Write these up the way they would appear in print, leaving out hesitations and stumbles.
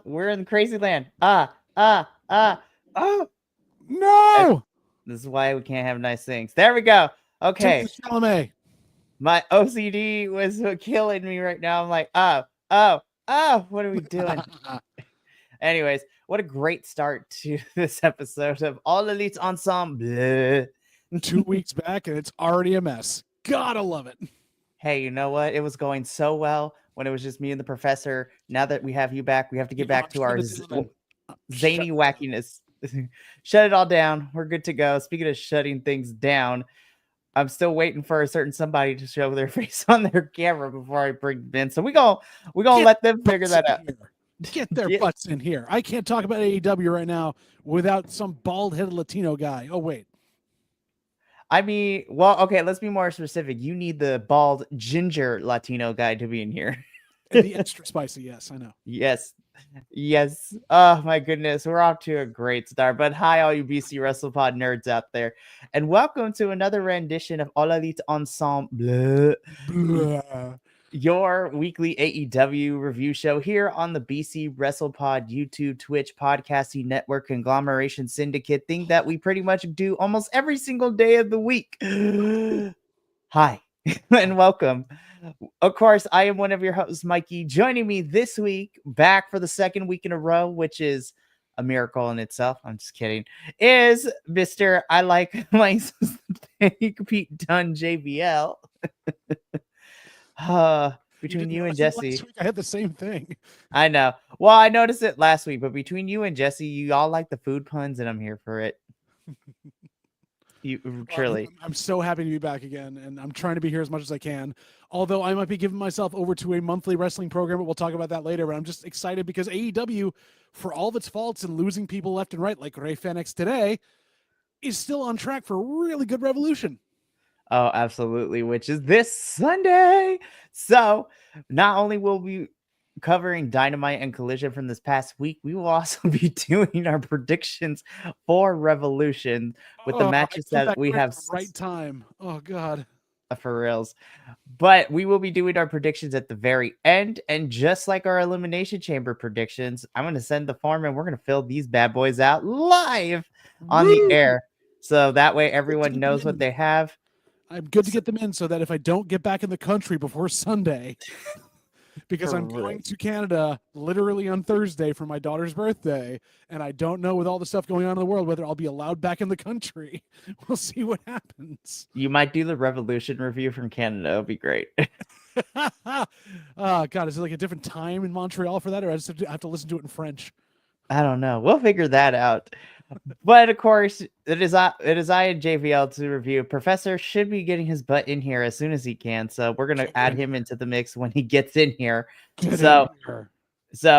We're in crazy land. Oh, no! This is why we can't have nice things. There we go. Okay. Chalamet. My OCD was killing me right now. I'm like, what are we doing? Anyways, what a great start to this episode of All Elite Ensemble. 2 weeks back and it's already a mess. Gotta love it. Hey, you know what? It was going so well when it was just me and the professor. Now that we have you back, we have to get back to our zany wackiness. Shut it all down. We're good to go. Speaking of shutting things down, I'm still waiting for a certain somebody to show their face on their camera before I bring them in. So we gonna let them figure that out. Get their butts in here. I can't talk about AEW right now without some bald-headed Latino guy. Oh, wait. I mean, well, okay, let's be more specific. You need the bald ginger Latino guy to be in here. And the extra spicy, yes, I know. Yes. Oh, my goodness. We're off to a great start. But hi, all you BC WrestlePod nerds out there. And welcome to another rendition of All Elite Ensemble. Your weekly AEW review show here on the BC WrestlePod YouTube, Twitch, podcasting network, conglomeration syndicate thing that we pretty much do almost every single day of the week. Hi, and welcome. Of course, I am one of your hosts, Mikey. Joining me this week, back for the second week in a row, which is a miracle in itself. I'm just kidding. Is Mr. I like my Pete Dunn JBL. between you and notice it last Jesse. week? I had the same thing. I know. Well, I noticed it last week, but between you and Jesse, you all like the food puns, and I'm here for it. You truly. I'm so happy to be back again, and I'm trying to be here as much as I can. Although I might be giving myself over to a monthly wrestling program, but we'll talk about that later. But I'm just excited because AEW, for all of its faults and losing people left and right, like Ray Fenix today, is still on track for a really good revolution. Oh, absolutely, which is this Sunday. So not only will we covering Dynamite and Collision from this past week, we will also be doing our predictions for Revolution with the matches that we have right time. Oh God. For reals. But we will be doing our predictions at the very end. And just like our Elimination Chamber predictions, I'm going to send the form and we're going to fill these bad boys out live on the air. So that way everyone knows what they have. I'm good to get them in so that if I don't get back in the country before Sunday, because I'm going to Canada literally on Thursday for my daughter's birthday, and I don't know with all the stuff going on in the world whether I'll be allowed back in the country. We'll see what happens. You might do the Revolution review from Canada. It'll be great. Oh, God, is it like a different time in Montreal for that, or I just have to listen to it in French? I don't know. We'll figure that out. But of course, it is I and JVL to review. Professor should be getting his butt in here as soon as he can, so we're gonna add him into the mix when he gets in here. So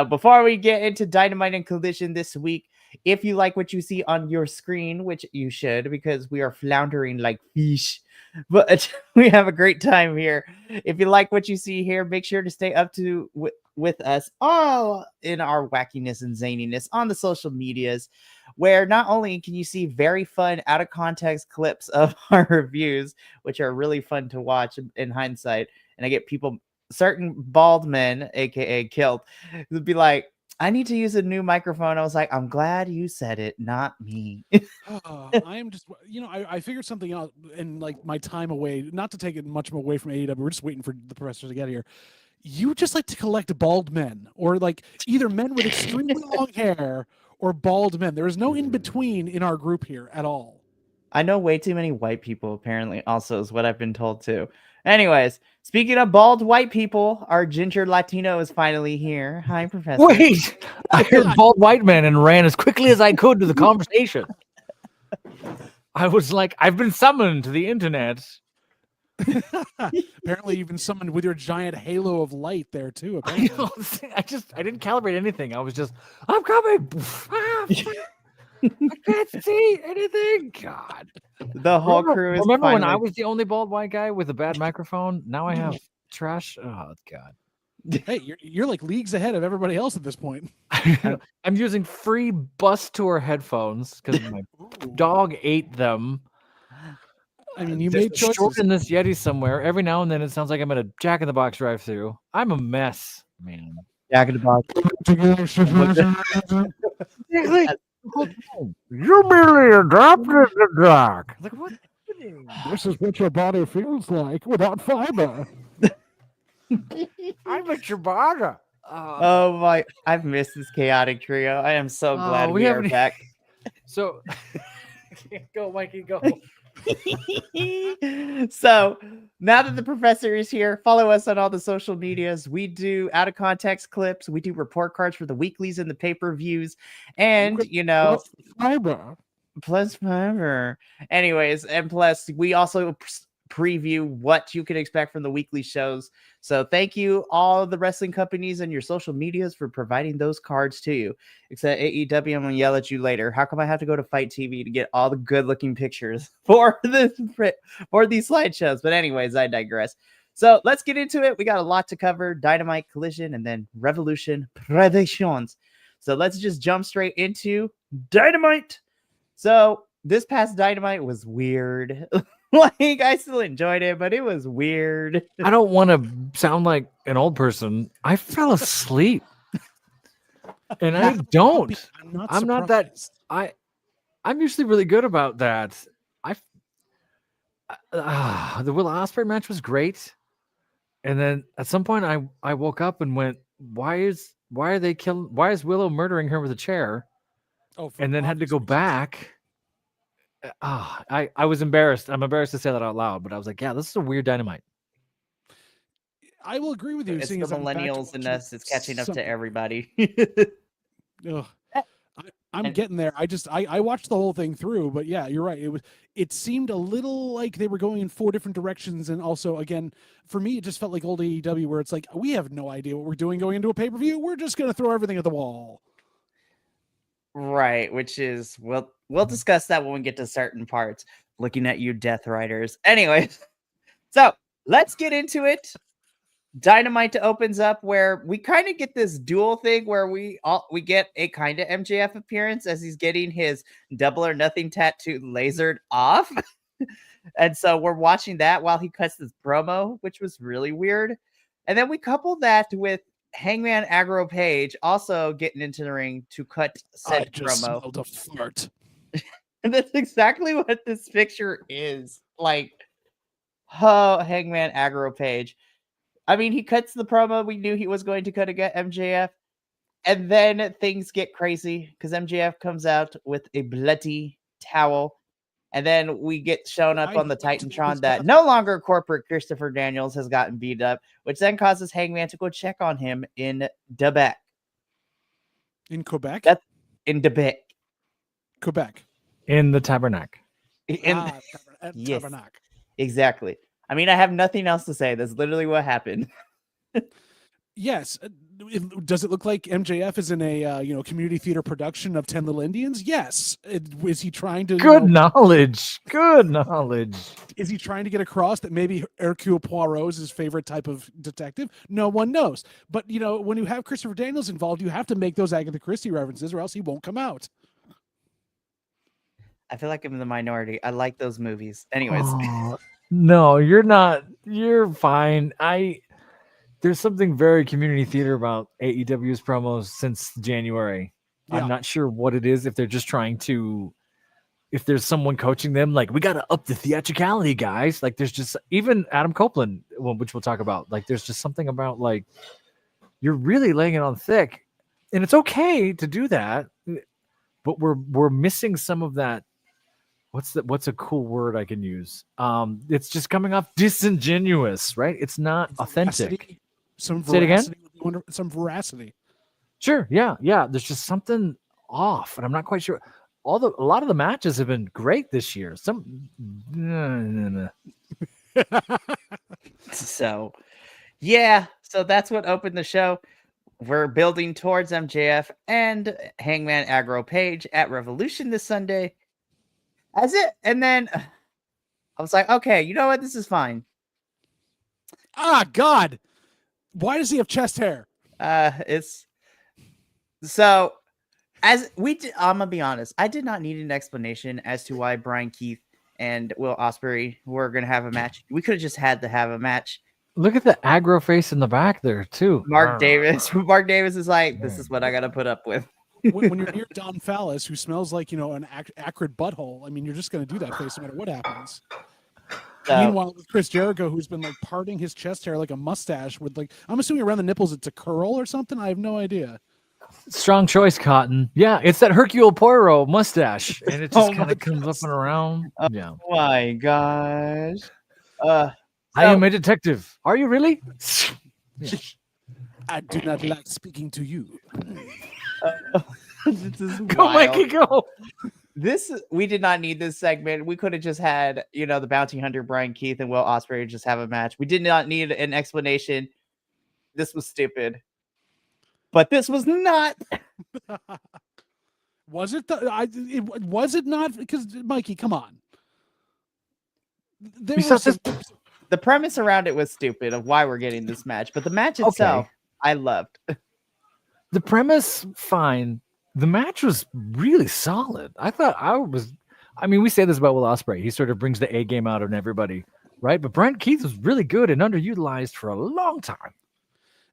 before we get into Dynamite and Collision this week, if you like what you see on your screen, which you should, because we are floundering like fish, but we have a great time here. If you like what you see here, make sure to stay up to with us all in our wackiness and zaniness on the social medias, where not only can you see very fun out of context clips of our reviews, which are really fun to watch in hindsight, and I get certain bald men, aka Kilt, would be like, I need to use a new microphone. I was like, I'm glad you said it, not me. I am just, I figured something out in like my time away, not to take it much away from AEW. We're just waiting for the professor to get here. You just like to collect bald men, or like either men with extremely long hair or bald men. There is no in between in our group here at all. I know way too many white people, apparently, also is what I've been told too. Anyways, speaking of bald white people, our ginger Latino is finally here. Hi, Professor. Wait, I heard bald white man and ran as quickly as I could to the conversation. I was like, I've been summoned to the internet. Apparently, you've been summoned with your giant halo of light there too. I didn't calibrate anything. I was just, I'm coming. I can't see anything. God. The whole crew is Remember when I was the only bald white guy with a bad microphone? Now I have trash. Oh, God. Hey, you're like leagues ahead of everybody else at this point. I'm using free bus tour headphones because my dog ate them. I mean, you made choices. In this Yeti somewhere. Every now and then it sounds like I'm at a Jack in the Box drive-through. I'm a mess, man. Jack in the Box. You merely adopted the dog. Like, what? This is what your body feels like without fiber. I'm a ciabatta. Oh my! I've missed this chaotic trio. I am so glad we are back. So, go, Mikey, go. So now that the professor is here, follow us on all the social medias. We do out of context clips. We do report cards for the weeklies and the pay-per-views, and plus fiber. Anyways, and plus we also preview what you can expect from the weekly shows. So thank you all the wrestling companies and your social medias for providing those cards to you. Except AEW, I'm gonna yell at you later. How come I have to go to Fight TV to get all the good looking pictures for these slideshows? But anyways, I digress. So let's get into it. We got a lot to cover: Dynamite, Collision, and then Revolution Predictions. So let's just jump straight into Dynamite. So this past Dynamite was weird. Like, I still enjoyed it, but it was weird. I don't want to sound like an old person. I fell asleep. And I don't. I'm not that. I'm usually really good about that. The Will Ospreay match was great. And then at some point I woke up and went, why is Willow murdering her with a chair? And then had to go back. I was embarrassed. I'm embarrassed to say that out loud, but I was like, yeah, this is a weird Dynamite. I will agree with you. It's the millennials in us. It's catching up to everybody. Ugh. I'm getting there. I watched the whole thing through, but yeah, you're right. It seemed a little like they were going in 4 different directions, and also again, for me, it just felt like old AEW, where it's like we have no idea what we're doing going into a pay-per-view. We're just gonna throw everything at the wall. Right, which is we'll discuss that when we get to certain parts. Looking at you, Death Riders. Anyways, so let's get into it. Dynamite opens up where we kind of get this dual thing where we get a kind of MJF appearance as he's getting his double or nothing tattoo lasered off. And so we're watching that while he cuts this promo, which was really weird. And then we couple that with Hangman Aggro Page also getting into the ring to cut said I just promo. smelled a fart. And that's exactly what this picture is. Like, oh, Hangman Aggro Page. I mean, he cuts the promo we knew he was going to cut against MJF. And then things get crazy because MJF comes out with a bloody towel. And then we get shown up on the Titantron that no longer corporate Christopher Daniels has gotten beat up, which then causes Hangman to go check on him in Quebec. In Quebec? That's in Quebec. Quebec. In the Tabernacle. Yes, Tabernacle. Exactly. I mean, I have nothing else to say. That's literally what happened. Yes. Does it look like MJF is in a community theater production of 10 Little Indians? Yes. Is he trying to Good knowledge. Good knowledge. Is he trying to get across that maybe Hercule Poirot is his favorite type of detective? No one knows. But when you have Christopher Daniels involved, you have to make those Agatha Christie references, or else he won't come out. I feel like I'm in the minority. I like those movies. Anyways. Oh, no, you're not. You're fine. There's something very community theater about AEW's promos since January. Yeah. I'm not sure what it is. If they're just trying to, if there's someone coaching them, like, we got to up the theatricality, guys. Like, there's just, even Adam Copeland, which we'll talk about. Like, there's just something about, like, you're really laying it on thick, and it's okay to do that, but we're missing some of that. What's a cool word I can use? It's just coming off disingenuous, right? It's not authentic. Some Say it again? Some veracity. Sure. Yeah. There's just something off, and I'm not quite sure. A lot of the matches have been great this year. So yeah. So that's what opened the show. We're building towards MJF and Hangman Aggro Page at Revolution this Sunday. That's it. And then I was like, okay, you know what? This is fine. Ah, God. Why does he have chest hair? It's so I'm gonna be honest. I did not need an explanation as to why Brian Keith and Will Ospreay were gonna have a match. We could have just had to have a match. Look at the aggro face in the back there too. Mark Davis is like, this is what I gotta put up with. When you're near Don Fallis, who smells like an acrid butthole, I mean, you're just going to do that face no matter what happens. Meanwhile, with Chris Jericho, who's been like parting his chest hair like a mustache with, like, I'm assuming around the nipples it's a curl or something. I have no idea. Strong choice, Cotton. Yeah, it's that Hercule Poirot mustache, and it just kind of comes up and around. Yeah. Oh my gosh. I am a detective. Are you really? I do not like speaking to you. This is go, wild. Mikey, go. We did not need this segment. We could have just had, the bounty hunter Brian Keith and Will Ospreay just have a match. We did not need an explanation. This was stupid. But this was not. Was it? Was it not? Because Mikey, come on. The premise around it was stupid of why we're getting this match, but the match itself, I loved. The premise, fine. The match was really solid. I mean, we say this about Will Ospreay. He sort of brings the A game out of everybody, right? But Brian Keith was really good and underutilized for a long time.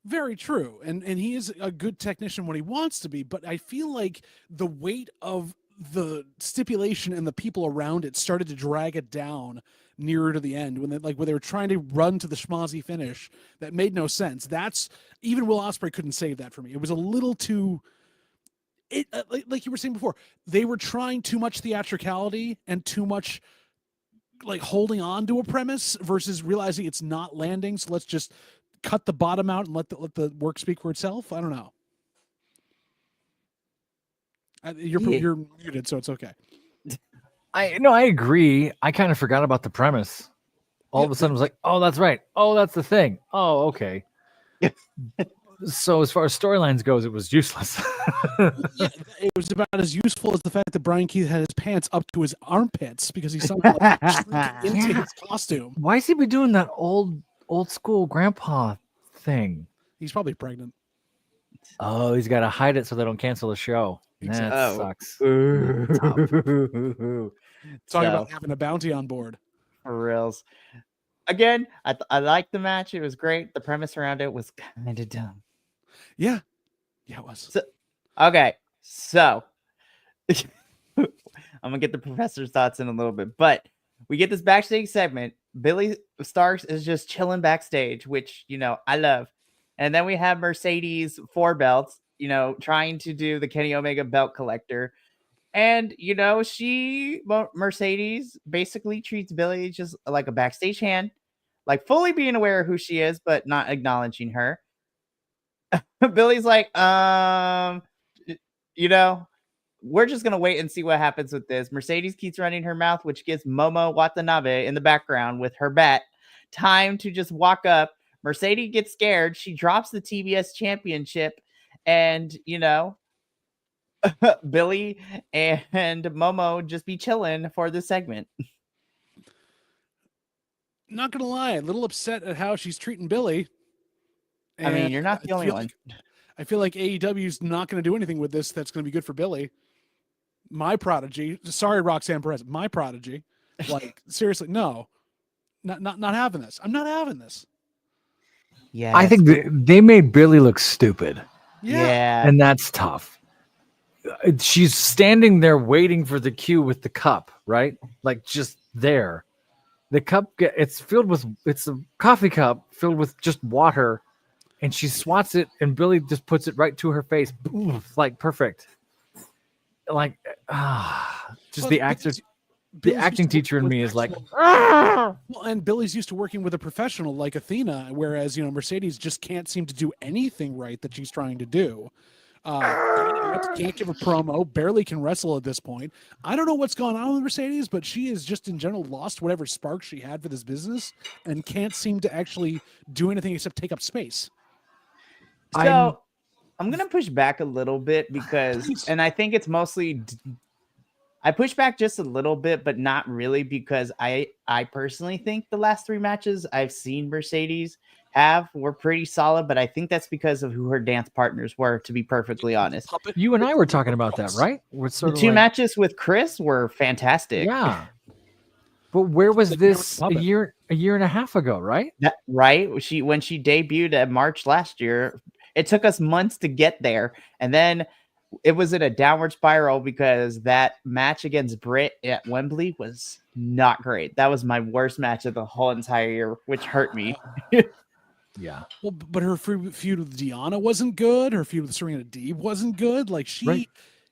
Very true. And he is a good technician when he wants to be, but I feel like the weight of the stipulation and the people around it started to drag it down nearer to the end when they were trying to run to the schmozzy finish that made no sense. That's even Will Ospreay couldn't save that for me. It was a little too like you were saying before, they were trying too much theatricality and too much like holding on to a premise versus realizing it's not landing. So let's just cut the bottom out and let the work speak for itself? I don't know. You're muted, so it's okay. I agree. I kind of forgot about the premise. All of a sudden, I was like, "Oh, that's right. Oh, that's the thing. Oh, okay." So as far as storylines goes, it was useless. It was about as useful as the fact that Brian Keith had his pants up to his armpits because he somehow into his costume. Why is he be doing that old school grandpa thing? He's probably pregnant. Oh, he's got to hide it so they don't cancel the show. Exactly. That sucks. Talking about having a bounty on board. For reals. Again, I liked the match. It was great. The premise around it was kind of dumb. Yeah, it was. So I'm gonna get the professor's thoughts in a little bit, but we get this backstage segment. Billy Starks is just chilling backstage, which I love. And then we have Mercedes 4 belts, trying to do the Kenny Omega belt collector. And, Mercedes basically treats Billy just like a backstage hand, like fully being aware of who she is, but not acknowledging her. Billy's like, we're just going to wait and see what happens with this. Mercedes keeps running her mouth, which gives Momo Watanabe in the background with her bat time to just walk up. Mercedes gets scared. She drops the TBS championship and, Billy and Momo just be chilling for this segment. Not gonna lie, a little upset at how she's treating Billy. I mean, you're not the only one. I feel like AEW is not going to do anything with this that's going to be good for Billy. My prodigy. Sorry, Roxanne Perez. My prodigy. Like, seriously, no. Not having this. I'm not having this. Yeah. I think they made Billy look stupid. Yeah. And that's tough. She's standing there waiting for the cue with the cup, right? Like just there. The cup, it's a coffee cup filled with just water, and she swats it, and Billy just puts it right to her face. Boom, like perfect. Like, just the actor. The acting teacher in me is like, well, and Billy's used to working with a professional like Athena, whereas Mercedes just can't seem to do anything right that she's trying to do. Can't give a promo, barely can wrestle at this point. I don't know what's going on with Mercedes, but she is just in general lost whatever spark she had for this business and can't seem to actually do anything except take up space. So I'm going to push back a little bit because, and I think it's mostly, I push back just a little bit, but not really because I personally think the last 3 matches I've seen Mercedes were pretty solid, but I think that's because of who her dance partners were, to be perfectly honest. You and I were talking about that, right? The 2 matches with Chris were fantastic. Yeah. But where was this a year and a half ago, right? Right? When she debuted at March last year, it took us months to get there. And then it was in a downward spiral because that match against Britt at Wembley was not great. That was my worst match of the whole entire year, which hurt me. Yeah. Well, but her feud with Deanna wasn't good. Her feud with Serena Deeb wasn't good. Like she,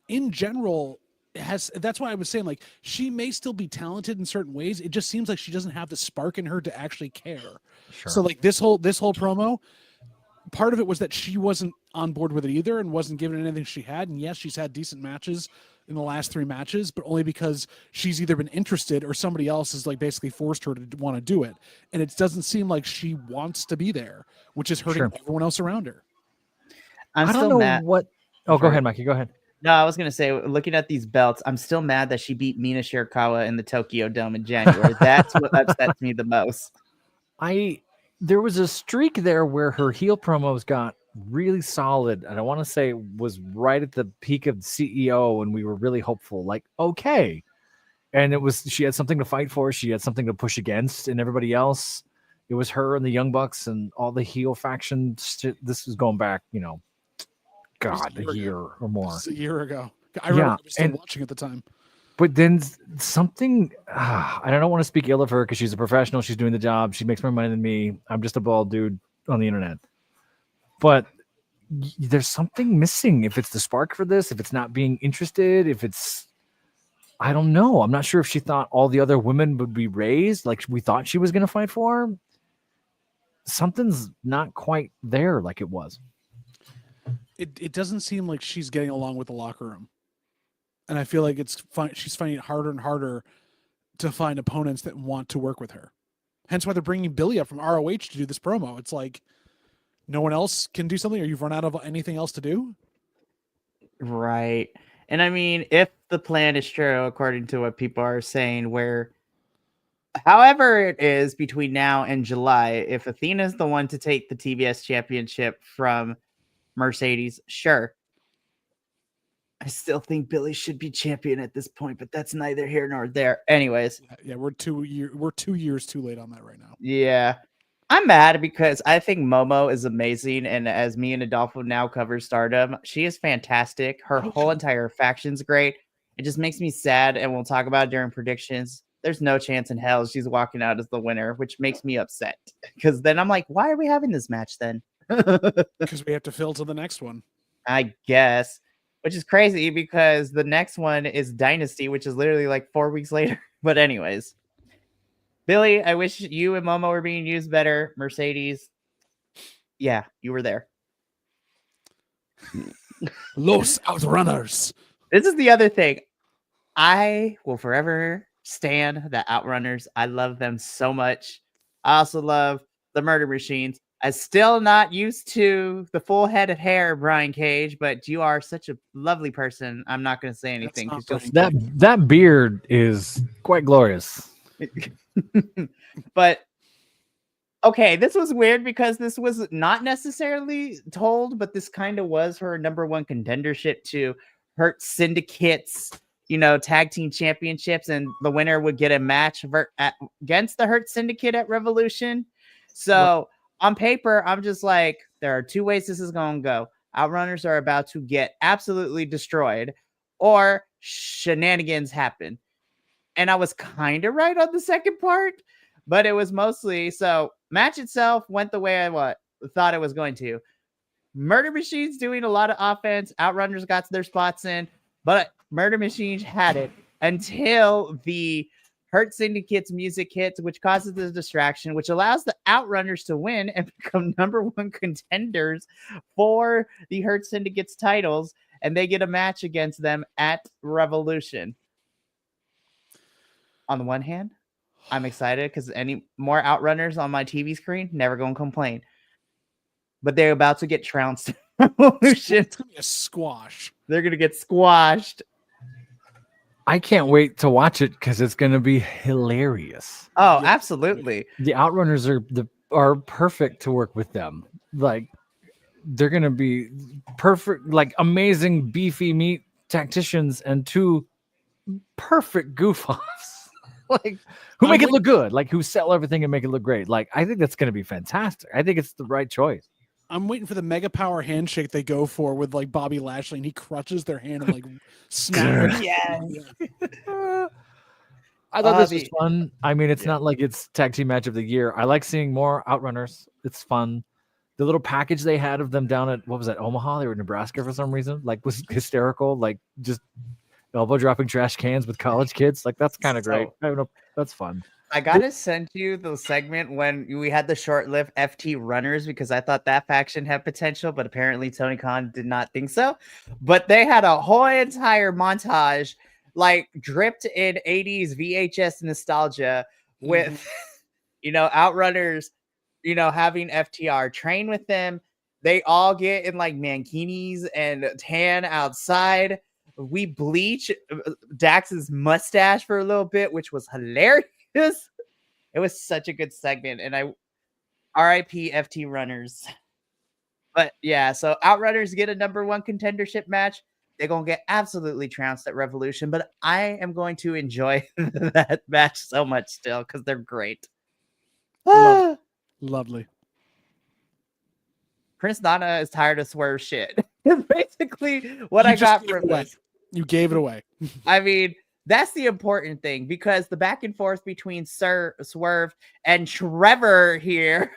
in general, that's why I was saying, like, she may still be talented in certain ways. It just seems like she doesn't have the spark in her to actually care. Sure. So like this whole promo, part of it was that she wasn't on board with it either and wasn't given anything she had. And yes, she's had decent matches in the last 3 matches, but only because she's either been interested or somebody else has like basically forced her to want to do it. And it doesn't seem like she wants to be there, which is hurting everyone else around her. I don't know what. Oh, go ahead, Mikey. Go ahead. No, I was going to say, looking at these belts, I'm still mad that she beat Mina Shirakawa in the Tokyo Dome in January. That's what upsets me the most. There was a streak there where her heel promos got really solid, and I want to say was right at the peak of the CEO, and we were really hopeful, like, okay. And she had something to fight for, she had something to push against, and everybody else, it was her and the Young Bucks and all the heel factions. This was going back, a year or more. It was a year ago. I remember I was still watching at the time. But then something, I don't want to speak ill of her because she's a professional. She's doing the job. She makes more money than me. I'm just a bald dude on the internet. But there's something missing. If it's the spark for this, if it's not being interested, I don't know. I'm not sure if she thought all the other women would be raised like we thought she was going to fight for. something's not quite there like it was. It doesn't seem like she's getting along with the locker room, and I feel like she's finding it harder and harder to find opponents that want to work with her. Hence why they're bringing Billy up from ROH to do this promo. It's like no one else can do something, or you've run out of anything else to do. Right. And I mean, if the plan is true, according to what people are saying, where however it is between now and July, if Athena's the one to take the TBS championship from Mercedes, sure. I still think Billy should be champion at this point, but that's neither here nor there. Anyways. Yeah, we're 2 years too late on that right now. Yeah. I'm mad because I think Momo is amazing, and as me and Adolfo now cover Stardom, she is fantastic. Her whole entire faction's great. It just makes me sad, and we'll talk about it during predictions. There's no chance in hell she's walking out as the winner, which makes me upset. Because then I'm like, why are we having this match then? Because we have to fill to the next one. I guess. Which is crazy because the next one is Dynasty, which is literally like 4 weeks later. But anyways. Billy, I wish you and Momo were being used better. Mercedes, yeah, you were there. Los Outrunners. This is the other thing. I will forever stand the Outrunners. I love them so much. I also love the Murder Machines. I'm still not used to the full head of hair, Brian Cage, but you are such a lovely person. I'm not going to say anything. That beard is quite glorious. But okay, this was weird because this was not necessarily told, but this kind of was her number one contendership to Hurt Syndicate's, tag team championships, and the winner would get a match against the Hurt Syndicate at Revolution. So on paper, I'm just like, there are two ways this is going to go. Outrunners are about to get absolutely destroyed, or shenanigans happen. And I was kind of right on the second part, but it was mostly so match itself went the way I thought it was going to. Murder Machines doing a lot of offense. Outrunners got their spots in, but Murder Machines had it until the Hurt Syndicate's music hits, which causes the distraction, which allows the Outrunners to win and become number one contenders for the Hurt Syndicate's titles, and they get a match against them at Revolution. On the one hand, I'm excited because any more Outrunners on my TV screen, never going to complain. But they're about to get trounced. It's going to be a squash. They're going to get squashed. I can't wait to watch it because it's going to be hilarious. Oh, absolutely. The Outrunners are perfect to work with them. Like, they're going to be perfect, like amazing beefy meat tacticians and two perfect goof-offs. Like, who make it look good, like who sell everything and make it look great. Like, I think that's going to be fantastic. I think it's the right choice. I'm waiting for the mega power handshake they go for with like Bobby Lashley, and he crutches their hand and like snaps. Yes. I thought this was fun. I mean, it's not like it's tag team match of the year. I like seeing more Outrunners. It's fun. The little package they had of them down at, what was that, Omaha? They were in Nebraska for some reason. Like, was hysterical. Like, just elbow dropping trash cans with college kids. Like, that's kind of great. I don't know. That's fun. I gotta send you the segment when we had the short-lived FT Runners, because I thought that faction had potential, but apparently Tony Khan did not think so. But they had a whole entire montage, like dripped in 80s VHS nostalgia with, Outrunners, having FTR train with them. They all get in like mankinis and tan outside. We bleach Dax's mustache for a little bit, which was hilarious. It was such a good segment, and I RIP FT Runners. But yeah, so Outrunners get a number one contendership match. They're gonna get absolutely trounced at Revolution, but I am going to enjoy that match so much still because they're great. Lovely. Prince Nana is tired of Swerve shit. It's basically what I got from this. You gave it away. I mean, that's the important thing, because the back and forth between Swerve and Trevor here,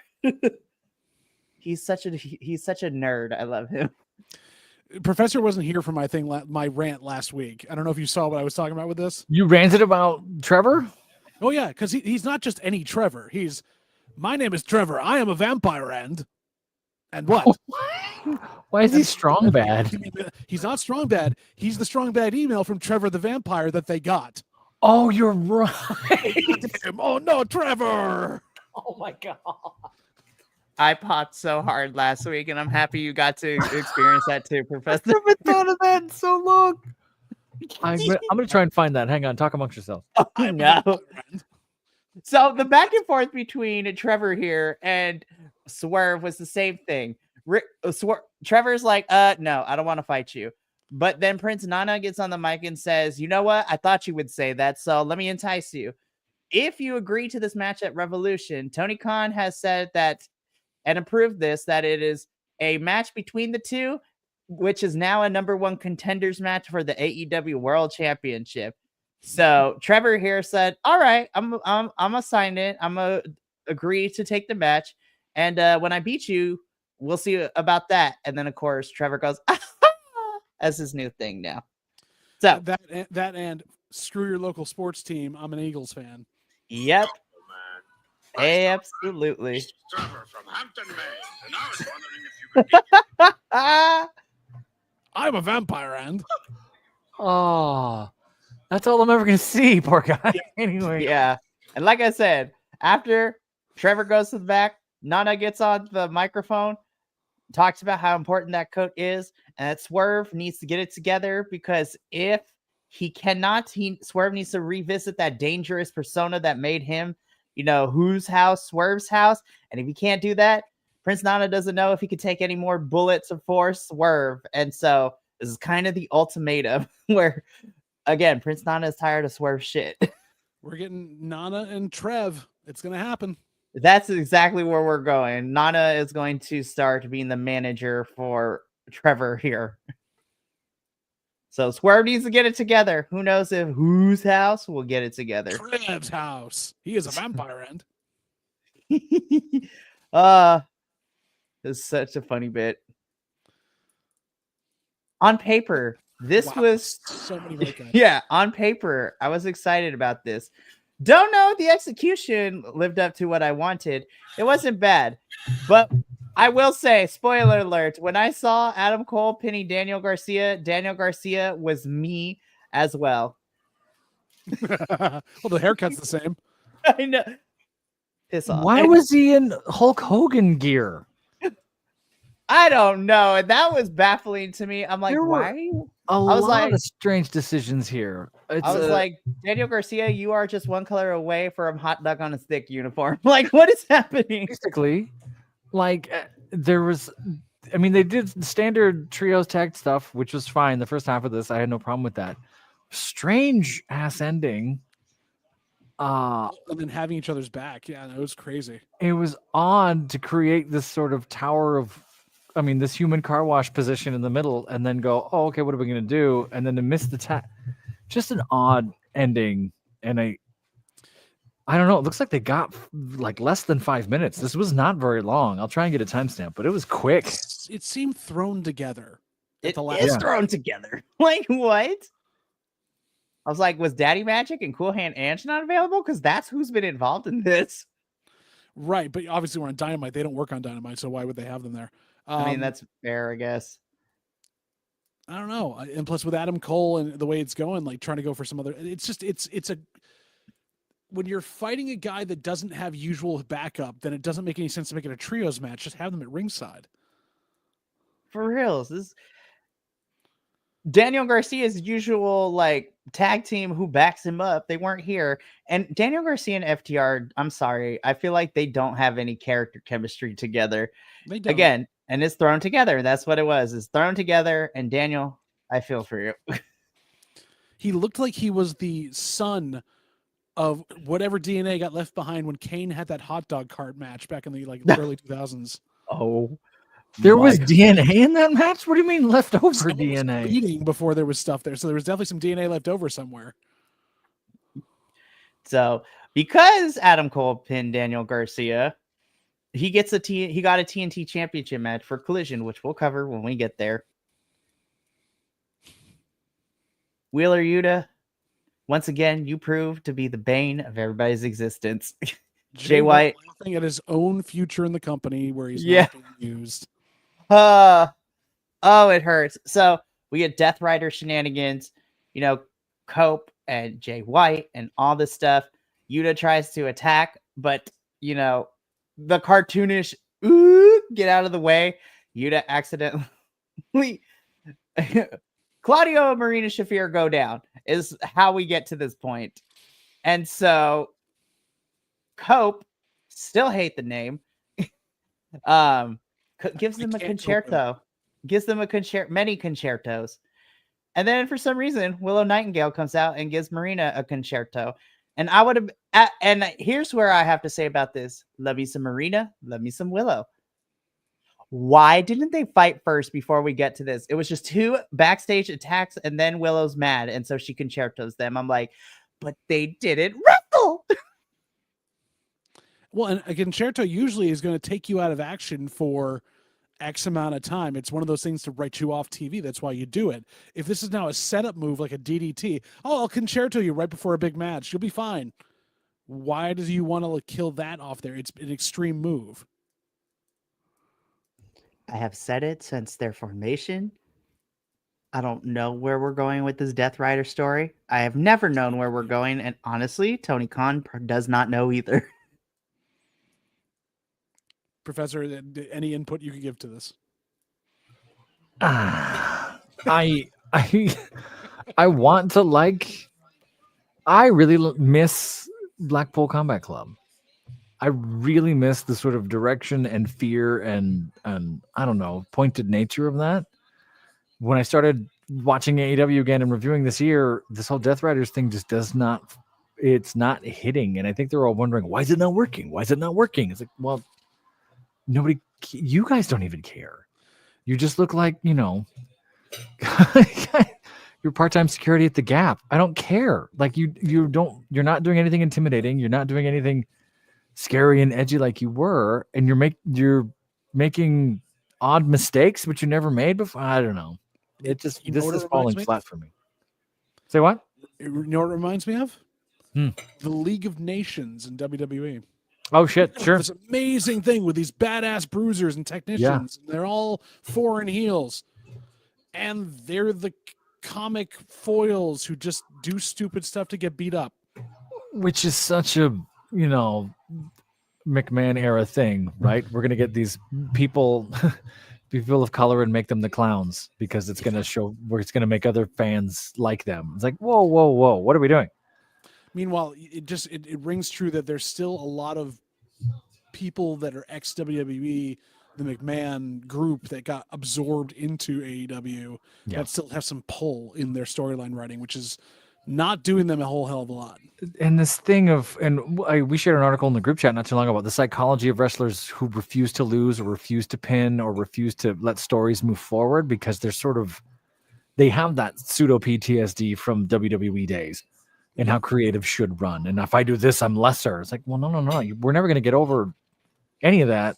he's such a nerd. I love him. Professor wasn't here for my rant last week. I don't know if you saw what I was talking about with this. You ranted about Trevor? Oh yeah, because he's not just any Trevor. He's My name is Trevor. I am a vampire and what? Why is he strong bad? He's not strong bad. He's the strong bad email from Trevor the vampire that they got. Oh, you're right. Oh no, Trevor! Oh my god. I popped so hard last week, and I'm happy you got to experience that too, Professor. I haven't thought of that in so long. I'm gonna try and find that. Hang on, talk amongst yourselves. Oh, no. So the back and forth between Trevor here and Swerve was the same thing. Trevor's like, no, I don't want to fight you. But then Prince Nana gets on the mic and says, you know what? I thought you would say that, so let me entice you. If you agree to this match at Revolution, Tony Khan has said that and approved this, that it is a match between the two, which is now a #1 contenders match for the AEW World Championship. So Trevor here said, all right, I'm gonna sign it. I'm gonna agree to take the match. And when I beat you, we'll see about that. And then of course, Trevor goes, as his new thing now. So that and screw your local sports team. I'm an Eagles fan. Yep. Absolutely. Trevor from Hampton, Maine, and I was wondering if you could I'm a vampire and Oh, that's all I'm ever gonna see, poor guy. Anyway. Yeah. And like I said, after Trevor goes to the back, Nana gets on the microphone, talks about how important that coat is, and that Swerve needs to get it together, because if he cannot, Swerve needs to revisit that dangerous persona that made him, whose house? Swerve's house. And if he can't do that, Prince Nana doesn't know if he could take any more bullets for Swerve. And so this is kind of the ultimatum where, again, Prince Nana is tired of Swerve shit. We're getting Nana and Trev. It's going to happen. That's exactly where we're going. Nana is going to start being the manager for Trevor here. So Swerve needs to get it together. Who knows if whose house will get it together? Trev's house. He is a vampire end. It's such a funny bit. On paper, this was so many great guys. Yeah, on paper, I was excited about this. Don't know if the execution lived up to what I wanted. It wasn't bad, but I will say, spoiler alert, when I saw Adam Cole pinning Daniel Garcia was me as well. Well, the haircut's the same. I know. Piss off. Why was he in Hulk Hogan gear? I don't know. And that was baffling to me. I'm like, There were why? A lot of strange decisions here. I was like, Daniel Garcia, you are just one color away from hot dog on a stick uniform. Like, what is happening? Basically, like there was, they did standard trios tag stuff, which was fine. The first half of this, I had no problem with that. Strange ass ending. And then having each other's back. Yeah, it was crazy. It was odd to create this sort of tower of, this human car wash position in the middle, and then go, oh, okay, what are we going to do? And then to miss the tag. Just an odd ending. And I don't know. It looks like they got like less than 5 minutes. This was not very long. I'll try and get a timestamp, but it was quick. It seemed thrown together. It is thrown together. Like, what? I was like, was Daddy Magic and Cool Hand Ange not available? Because that's who's been involved in this. Right, but obviously we're on Dynamite. They don't work on Dynamite, so why would they have them there? That's fair, I guess. I don't know. And plus with Adam Cole and the way it's going, like trying to go for some other, when you're fighting a guy that doesn't have usual backup, then it doesn't make any sense to make it a trios match. Just have them at ringside. For reals. This Daniel Garcia's usual like tag team who backs him up. They weren't here. And Daniel Garcia and FTR, I'm sorry, I feel like they don't have any character chemistry together. They don't. Again, and it's thrown together. That's what it was. It's thrown together. And Daniel, I feel for you. He looked like he was the son of whatever DNA got left behind when Kane had that hot dog cart match back in the early 2000s. Oh, there was DNA in that match? What do you mean leftover DNA? Eating before there was stuff there, so there was definitely some DNA left over somewhere. So because Adam Cole pinned Daniel Garcia, he got a TNT Championship match for Collision, which we'll cover when we get there. Wheeler Yuta, once again, you proved to be the bane of everybody's existence. Jay White laughing at his own future in the company where he's Yeah. not being used. Oh, it hurts. So we get Death Rider shenanigans, Cope and Jay White and all this stuff. Yuta tries to attack, but the cartoonish get out of the way. Yuta accidentally Claudio and Marina Shafir go down is how we get to this point. And so Cope still hate the name. Gives them a concerto. Gives them many concertos. And then for some reason, Willow Nightingale comes out and gives Marina a concerto. And I would have, and here's where I have to say about this. Love me some Marina, love me some Willow. Why didn't they fight first before we get to this? It was just 2 backstage attacks and then Willow's mad. And so she concertos them. I'm like, but they didn't wrestle. Well, and a concerto usually is going to take you out of action for X amount of time. It's one of those things to write you off TV. That's why you do it. If this is now a setup move like a DDT, I'll concerto you right before a big match. You'll be fine. Why do you want to kill that off there? It's an extreme move. I have said it since their formation. I don't know where we're going with this Death Rider story. I have never known where we're going. And honestly, Tony Khan does not know either. Professor, any input you can give to this? I want to I really miss Blackpool Combat Club. I really miss the sort of direction and fear and I don't know, pointed nature of that. When I started watching AEW again and reviewing this year, this whole Death Riders thing just it's not hitting. And I think they're all wondering, why is it not working? Why is it not working? It's like, well, you guys don't even care. You just look like, you're part-time security at the Gap. I don't care. Like you're not doing anything intimidating. You're not doing anything scary and edgy like you were. And you're making odd mistakes, which you never made before. I don't know. This is falling flat for me. Say what? You know what it reminds me of? The League of Nations in WWE. Oh shit! Sure. This amazing thing with these badass bruisers and technicians. Yeah. They're all foreign heels, and they're the comic foils who just do stupid stuff to get beat up. Which is such a McMahon era thing, right? We're gonna get these people of color and make them the clowns because it's gonna gonna make other fans like them. It's like whoa, what are we doing? Meanwhile, it rings true that there's still a lot of people that are ex-WWE, the McMahon group that got absorbed into AEW that still have some pull in their storyline writing, which is not doing them a whole hell of a lot. And this thing we shared an article in the group chat not too long ago about the psychology of wrestlers who refuse to lose or refuse to pin or refuse to let stories move forward because they have that pseudo PTSD from WWE days. And how creative should run. And if I do this, I'm lesser. It's like, well, no. We're never going to get over any of that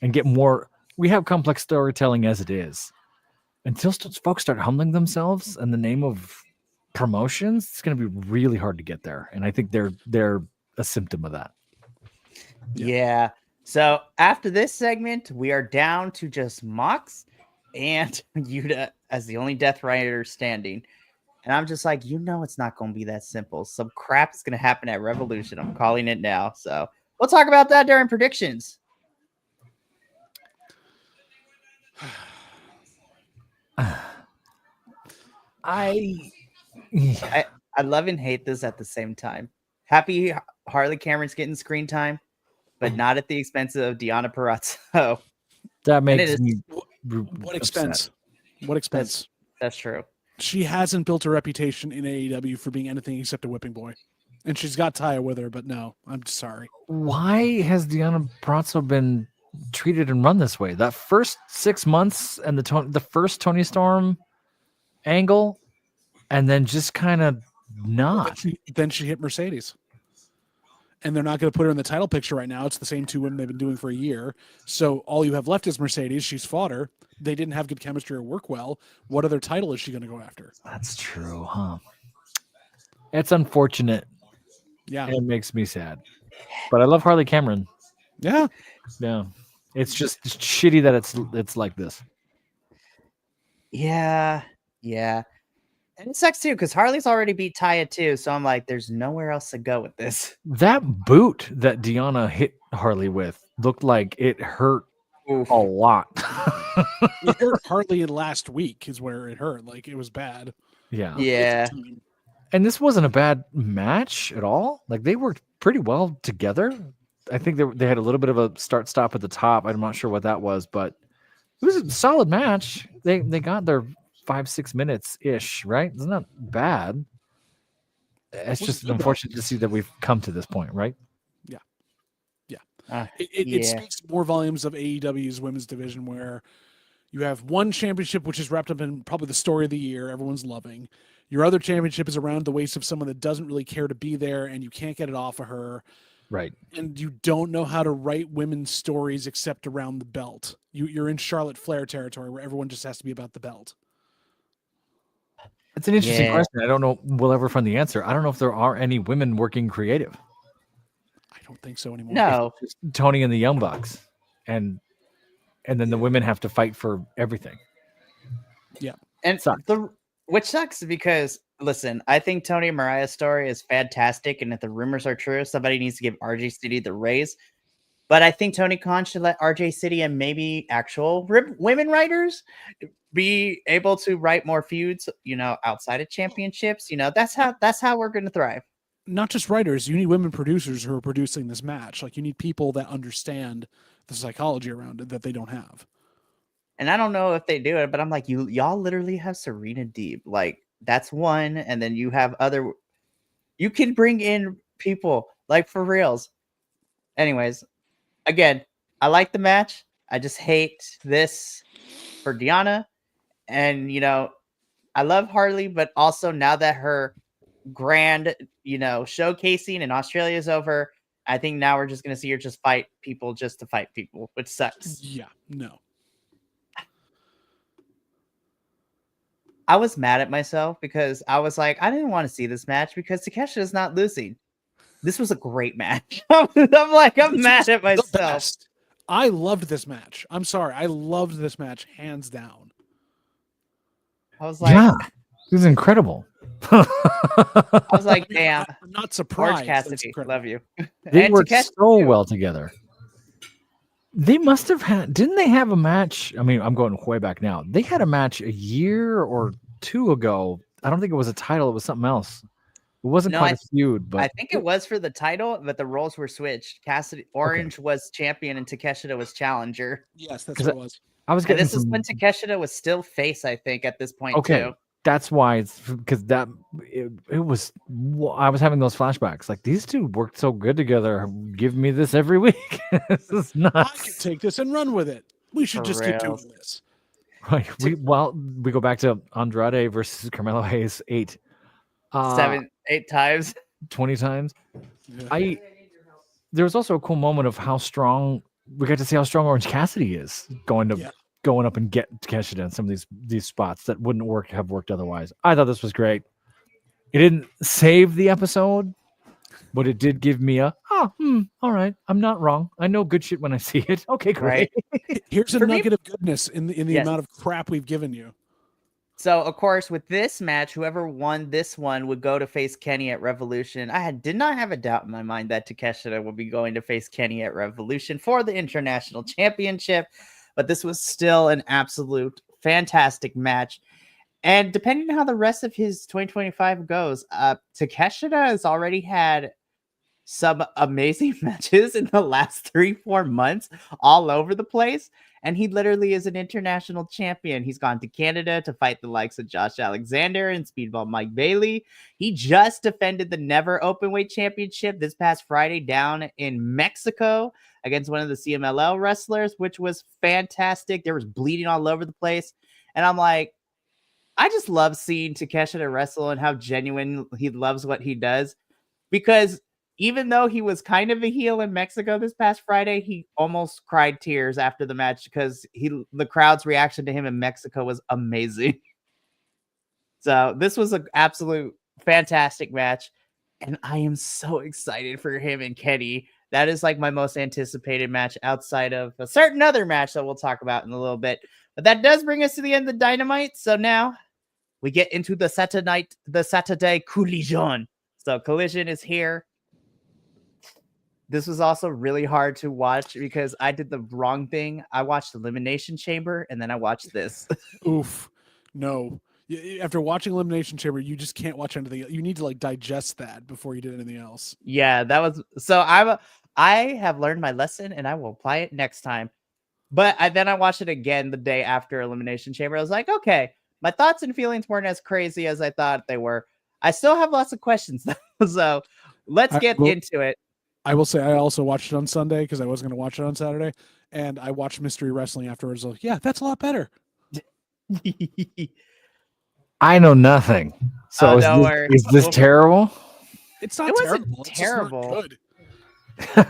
and get more. We have complex storytelling as it is. Until folks start humbling themselves in the name of promotions, it's going to be really hard to get there. And I think they're a symptom of that. Yeah. So after this segment, we are down to just Mox and Yuta as the only Death Rider standing. And I'm just like, it's not going to be that simple. Some crap is going to happen at Revolution. I'm calling it now. So we'll talk about that during predictions. I love and hate this at the same time. Happy Harley Cameron's getting screen time, but not at the expense of Deonna Purrazzo. That makes me what expense? What expense? That's true. She hasn't built a reputation in AEW for being anything except a whipping boy. And she's got Taya with her, but no, I'm sorry. Why has Deonna Purrazzo been treated and run this way? That first 6 months and the first Tony Storm angle, and then just kind of not. Then she hit Mercedes. And they're not going to put her in the title picture right now. It's the same 2 women they've been doing for a year. So all you have left is Mercedes. She's fought her. They didn't have good chemistry or work well. What other title is she going to go after? That's true, huh? It's unfortunate. Yeah. It makes me sad. But I love Harley Cameron. Yeah. Yeah. It's just shitty that it's like this. Yeah. And it sucks too, because Harley's already beat Taya too. So I'm like, there's nowhere else to go with this. That boot that Deanna hit Harley with looked like it hurt Oof. a lot. It hurt Harley last week is where it hurt. Like, it was bad. Yeah. Yeah. And this wasn't a bad match at all. Like, they worked pretty well together. I think they had a little bit of a start-stop at the top. I'm not sure what that was, but it was a solid match. They got their 5-6 minutes ish, right? It's not bad. It's just unfortunate to see that we've come to this point, right? It speaks more volumes of AEW's women's division, where you have one championship which is wrapped up in probably the story of the year everyone's loving. Your other championship is around the waist of someone that doesn't really care to be there, and you can't get it off of her. Right. And you don't know how to write women's stories except around the belt. You're in Charlotte Flair territory where everyone just has to be about the belt. It's an interesting question. I don't know we'll ever find the answer. I don't know if there are any women working creative. I don't think so anymore. No. It's just Tony and the Young Bucks. And then the women have to fight for everything. Yeah. And which sucks because, listen, I think Tony and Mariah's story is fantastic. And if the rumors are true, somebody needs to give RJ City the raise. But I think Tony Khan should let RJ City and maybe actual women writers be able to write more feuds, outside of championships. That's how we're going to thrive. Not just writers, you need women producers who are producing this match. Like, you need people that understand the psychology around it that they don't have. And I don't know if they do it, but I'm like, y'all literally have Serena Deeb. Like, that's one. And then you have you can bring in people, like, for reals. Anyways, again, I like the match. I just hate this for Deanna. And, I love Harley, but also now that her grand, showcasing in Australia is over, I think now we're just going to see her just fight people just to fight people, which sucks. Yeah, no. I was mad at myself because I was like, I didn't want to see this match because Takeshita is not losing. This was a great match. I'm mad at myself. I loved this match. I'm sorry. I loved this match hands down. I was like, yeah, it was incredible. I was like, damn. I'm not surprised. Orange Cassidy, love you. They worked so well together. They must have had, didn't they have a match? I mean, I'm going way back now. They had a match a year or two ago. I don't think it was a title. It was something else. It wasn't quite a feud, but I think it was for the title, but the roles were switched. Orange was champion and Takeshita was challenger. Yes, that's what it was. This is when Takeshita was still face, I think, at this point too. That's why it's because it was. I was having those flashbacks. Like, these two worked so good together. Give me this every week. This is nuts. I can take this and run with it. We should just keep doing this. Right. We go back to Andrade versus Carmelo Hayes 8 times, 20 times. Yeah. There was also a cool moment of how strong we got to see how strong Orange Cassidy is going up and get Takeshita in some of these spots that wouldn't have worked otherwise. I thought this was great. It didn't save the episode, but it did give me all right. I'm not wrong. I know good shit when I see it. Okay, great. Right. Here's a nugget of goodness in the amount of crap we've given you. So, of course, with this match, whoever won this one would go to face Kenny at Revolution. I did not have a doubt in my mind that Takeshita would be going to face Kenny at Revolution for the International Championship, but this was still an absolute fantastic match. And depending on how the rest of his 2025 goes, Takeshita has already had some amazing matches in the last 3-4 months all over the place. And he literally is an international champion. He's gone to Canada to fight the likes of Josh Alexander and Speedball Mike Bailey. He just defended the Never Openweight Championship this past Friday down in Mexico against one of the CMLL wrestlers, which was fantastic. There was bleeding all over the place. And I'm like, I just love seeing Takeshita wrestle and how genuine he loves what he does. Because even though he was kind of a heel in Mexico this past Friday, he almost cried tears after the match because the crowd's reaction to him in Mexico was amazing. So this was an absolute fantastic match. And I am so excited for him and Kenny. That is like my most anticipated match outside of a certain other match that we'll talk about in a little bit. But that does bring us to the end of Dynamite. So now we get into the Saturday Collision. So Collision is here. This was also really hard to watch because I did the wrong thing. I watched Elimination Chamber and then I watched this. Oof. No. After watching Elimination Chamber, you just can't watch anything. You need to like digest that before you did anything else. Yeah, that was so. I have learned my lesson and I will apply it next time. But then I watched it again the day after Elimination Chamber. I was like, okay, my thoughts and feelings weren't as crazy as I thought they were. I still have lots of questions though, so let's get into it. I will say I also watched it on Sunday because I was going to watch it on Saturday, and I watched Mystery Wrestling afterwards. Like, yeah, that's a lot better. I know nothing. So is this terrible? It's not terrible. It's just not good.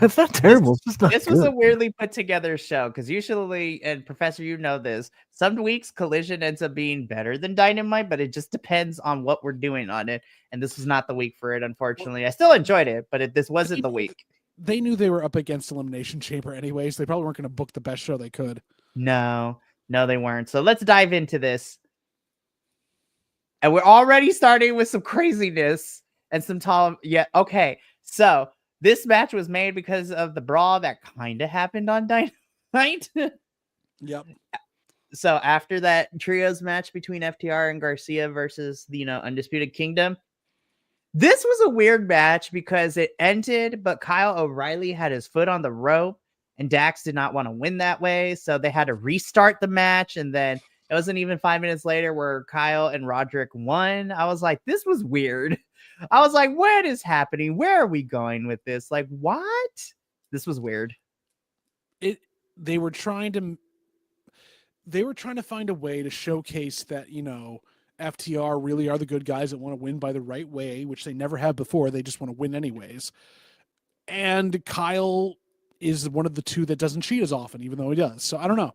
It's not terrible. This was a weirdly put together show because usually, and Professor, you know this, some weeks Collision ends up being better than Dynamite, but it just depends on what we're doing on it. And this was not the week for it, unfortunately. I still enjoyed it, but this wasn't the week. They knew they were up against Elimination Chamber anyways. They probably weren't going to book the best show they could. No, they weren't. So let's dive into this. And we're already starting with some craziness and some tall. Yeah, okay. So this match was made because of the brawl that kind of happened on Dynamite. Yep. So after that trios match between FTR and Garcia versus the Undisputed Kingdom, this was a weird match because it ended, but Kyle O'Reilly had his foot on the rope, and Dax did not want to win that way, so they had to restart the match, and then it wasn't even 5 minutes later where Kyle and Roderick won. I was like, this was weird. I was like, what is happening? Where are we going with this? Like, what? This was weird. They were trying to find a way to showcase that, FTR really are the good guys that want to win by the right way, which they never have before. They just want to win anyways. And Kyle is one of the two that doesn't cheat as often, even though he does. So I don't know.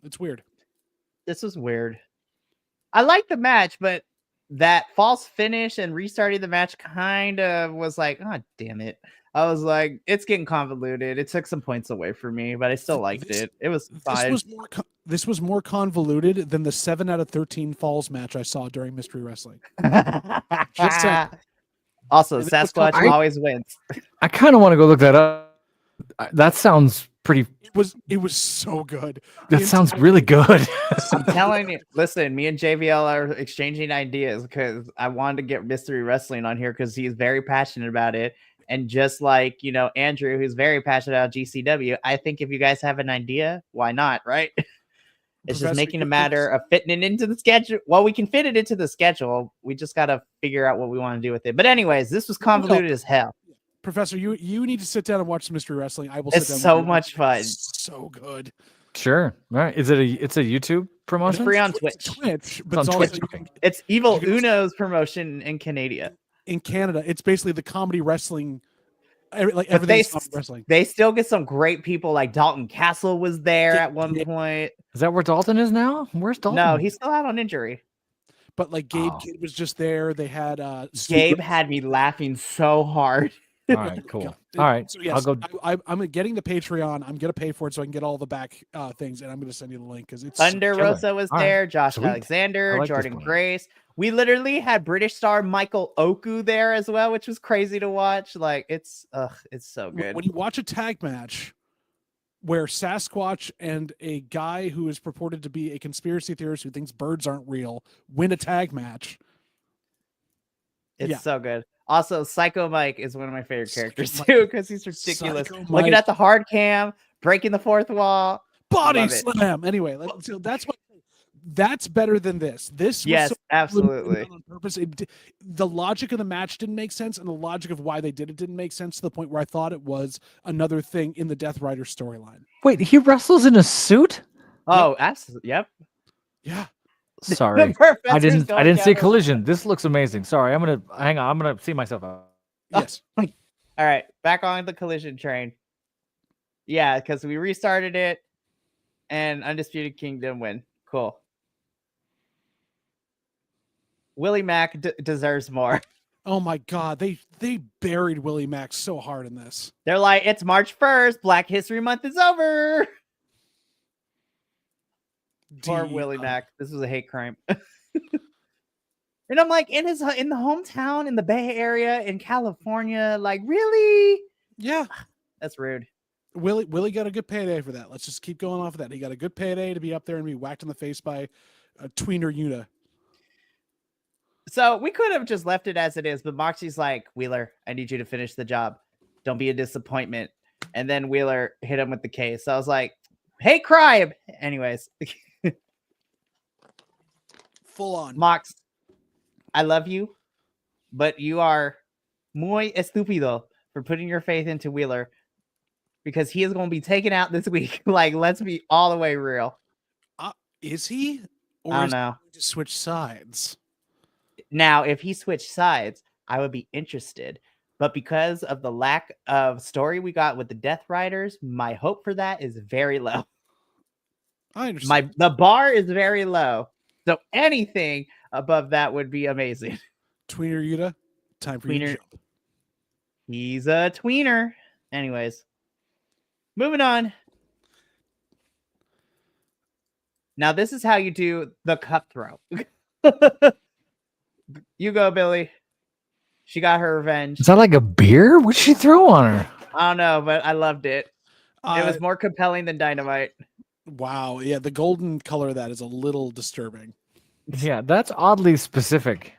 It's weird. This was weird. I like the match, but that false finish and restarting the match kind of was like, oh, damn it. I was like, it's getting convoluted. It took some points away from me, but I still liked it. It was fine. This was more convoluted than the 7 out of 13 falls match I saw during Mystery Wrestling. Also, Sasquatch always wins. I kind of want to go look that up. That sounds pretty. It was so good. That sounds really good. I'm telling you, listen, me and JVL are exchanging ideas because I wanted to get Mystery Wrestling on here because he's very passionate about it. And just like, Andrew, who's very passionate about GCW, I think if you guys have an idea, why not, right? It's just making a matter of fitting it into the schedule. Well, we can fit it into the schedule. We just got to figure out what we want to do with it. But anyways, this was convoluted as hell. Professor, you need to sit down and watch some Mystery Wrestling. I will. It's so much fun. It's so good. Sure. All right. It's a YouTube promotion? It's free on Twitch. But it's Twitch. It's Evil Uno's promotion in Canada. In Canada, it's basically the comedy wrestling. Everything's comedy wrestling. They still get some great people. Like Dalton Castle was there at one point. Is that where Dalton is now? Where's Dalton? No, he's still out on injury. But like Gabe Kidd was just there. They had Gabe had me laughing so hard. All right, cool. All right, so yes, I'm getting the Patreon. I'm gonna pay for it so I can get all the back things, and I'm gonna send you the link because it's Thunder Rosa was there. Right. Josh Alexander, Jordan Grace. We literally had British star Michael Oku there as well, which was crazy to watch. Like it's so good. When you watch a tag match where Sasquatch and a guy who is purported to be a conspiracy theorist who thinks birds aren't real win a tag match, it's so good. Also, Psycho Mike is one of my favorite characters too because he's ridiculous. Looking at the hard cam, breaking the fourth wall, body slam. Anyway, so that's better than this. This was absolutely on purpose. The logic of the match didn't make sense, and the logic of why they did it didn't make sense to the point where I thought it was another thing in the Death Rider storyline. Wait, he wrestles in a suit? Oh, absolutely. Yep. Yeah. Sorry, I didn't see Collision. This looks amazing. Sorry, I'm gonna see myself out. Yes. All right, back on the Collision train. Yeah, because we restarted it, and Undisputed Kingdom win. Cool. Willie Mack deserves more. Oh my God, they buried Willie Mack so hard in this. They're like, it's March 1st. Black History Month is over. Poor Willie Mack. This was a hate crime. And I'm like, in the hometown, in the Bay Area, in California, like, really? Yeah. That's rude. Willie got a good payday for that. Let's just keep going off of that. He got a good payday to be up there and be whacked in the face by a tweener Yuta. So we could have just left it as it is, but Moxie's like, Wheeler, I need you to finish the job. Don't be a disappointment. And then Wheeler hit him with the case. So I was like, hey, crime. Anyways. Full on. Mox, I love you, but you are muy estúpido for putting your faith into Wheeler because he is going to be taken out this week. Like, let's be all the way real. Is he? Or I don't know. To switch sides? Now, if he switched sides, I would be interested. But because of the lack of story we got with the Death Riders, my hope for that is very low. I understand. The bar is very low. So anything above that would be amazing. Tweener Yuta, time for you to jump. He's a tweener. Anyways, moving on. Now, this is how you do the cutthroat. You go, Billy. She got her revenge. Is that like a beer? What'd she throw on her? I don't know, but I loved it. It was more compelling than Dynamite. Wow. Yeah, the golden color of that is a little disturbing. Yeah, that's oddly specific.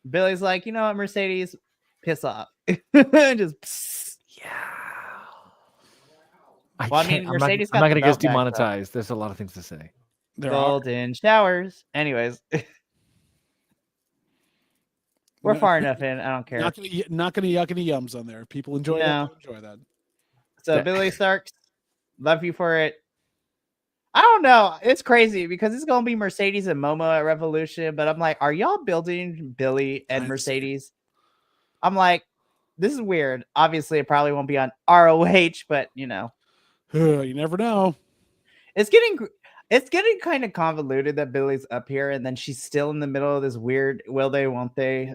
Billy's like, you know what, Mercedes? Piss off. Just psst. Yeah. Mercedes I'm not going to get belt back, demonetized. There's a lot of things to say. Golden showers. Anyways. We're far enough in. I don't care. Not gonna yuck any yums on there. People enjoy that. Enjoy that. So Billy Starks, love you for it. I don't know. It's crazy because it's gonna be Mercedes and Momo at Revolution, but I'm like, are y'all building Billy and Mercedes? I'm like, this is weird. Obviously, it probably won't be on ROH, but you know, you never know. It's getting kind of convoluted that Billy's up here and then she's still in the middle of this weird will they, won't they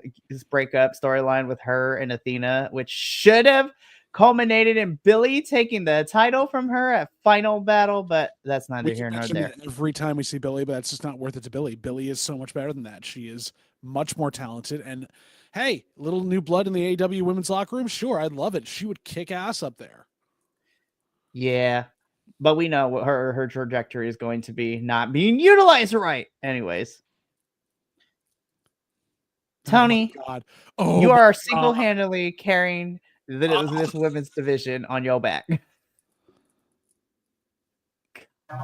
break up storyline with her and Athena, which should have culminated in Billy taking the title from her at Final Battle, but that's neither here nor there. Every time we see Billy, but that's just not worth it to Billy. Billy is so much better than that. She is much more talented. And hey, little new blood in the AEW women's locker room. Sure, I'd love it. She would kick ass up there. Yeah. But we know what her trajectory is going to be, not being utilized right. Anyways. Tony, you are single-handedly carrying this women's division on your back.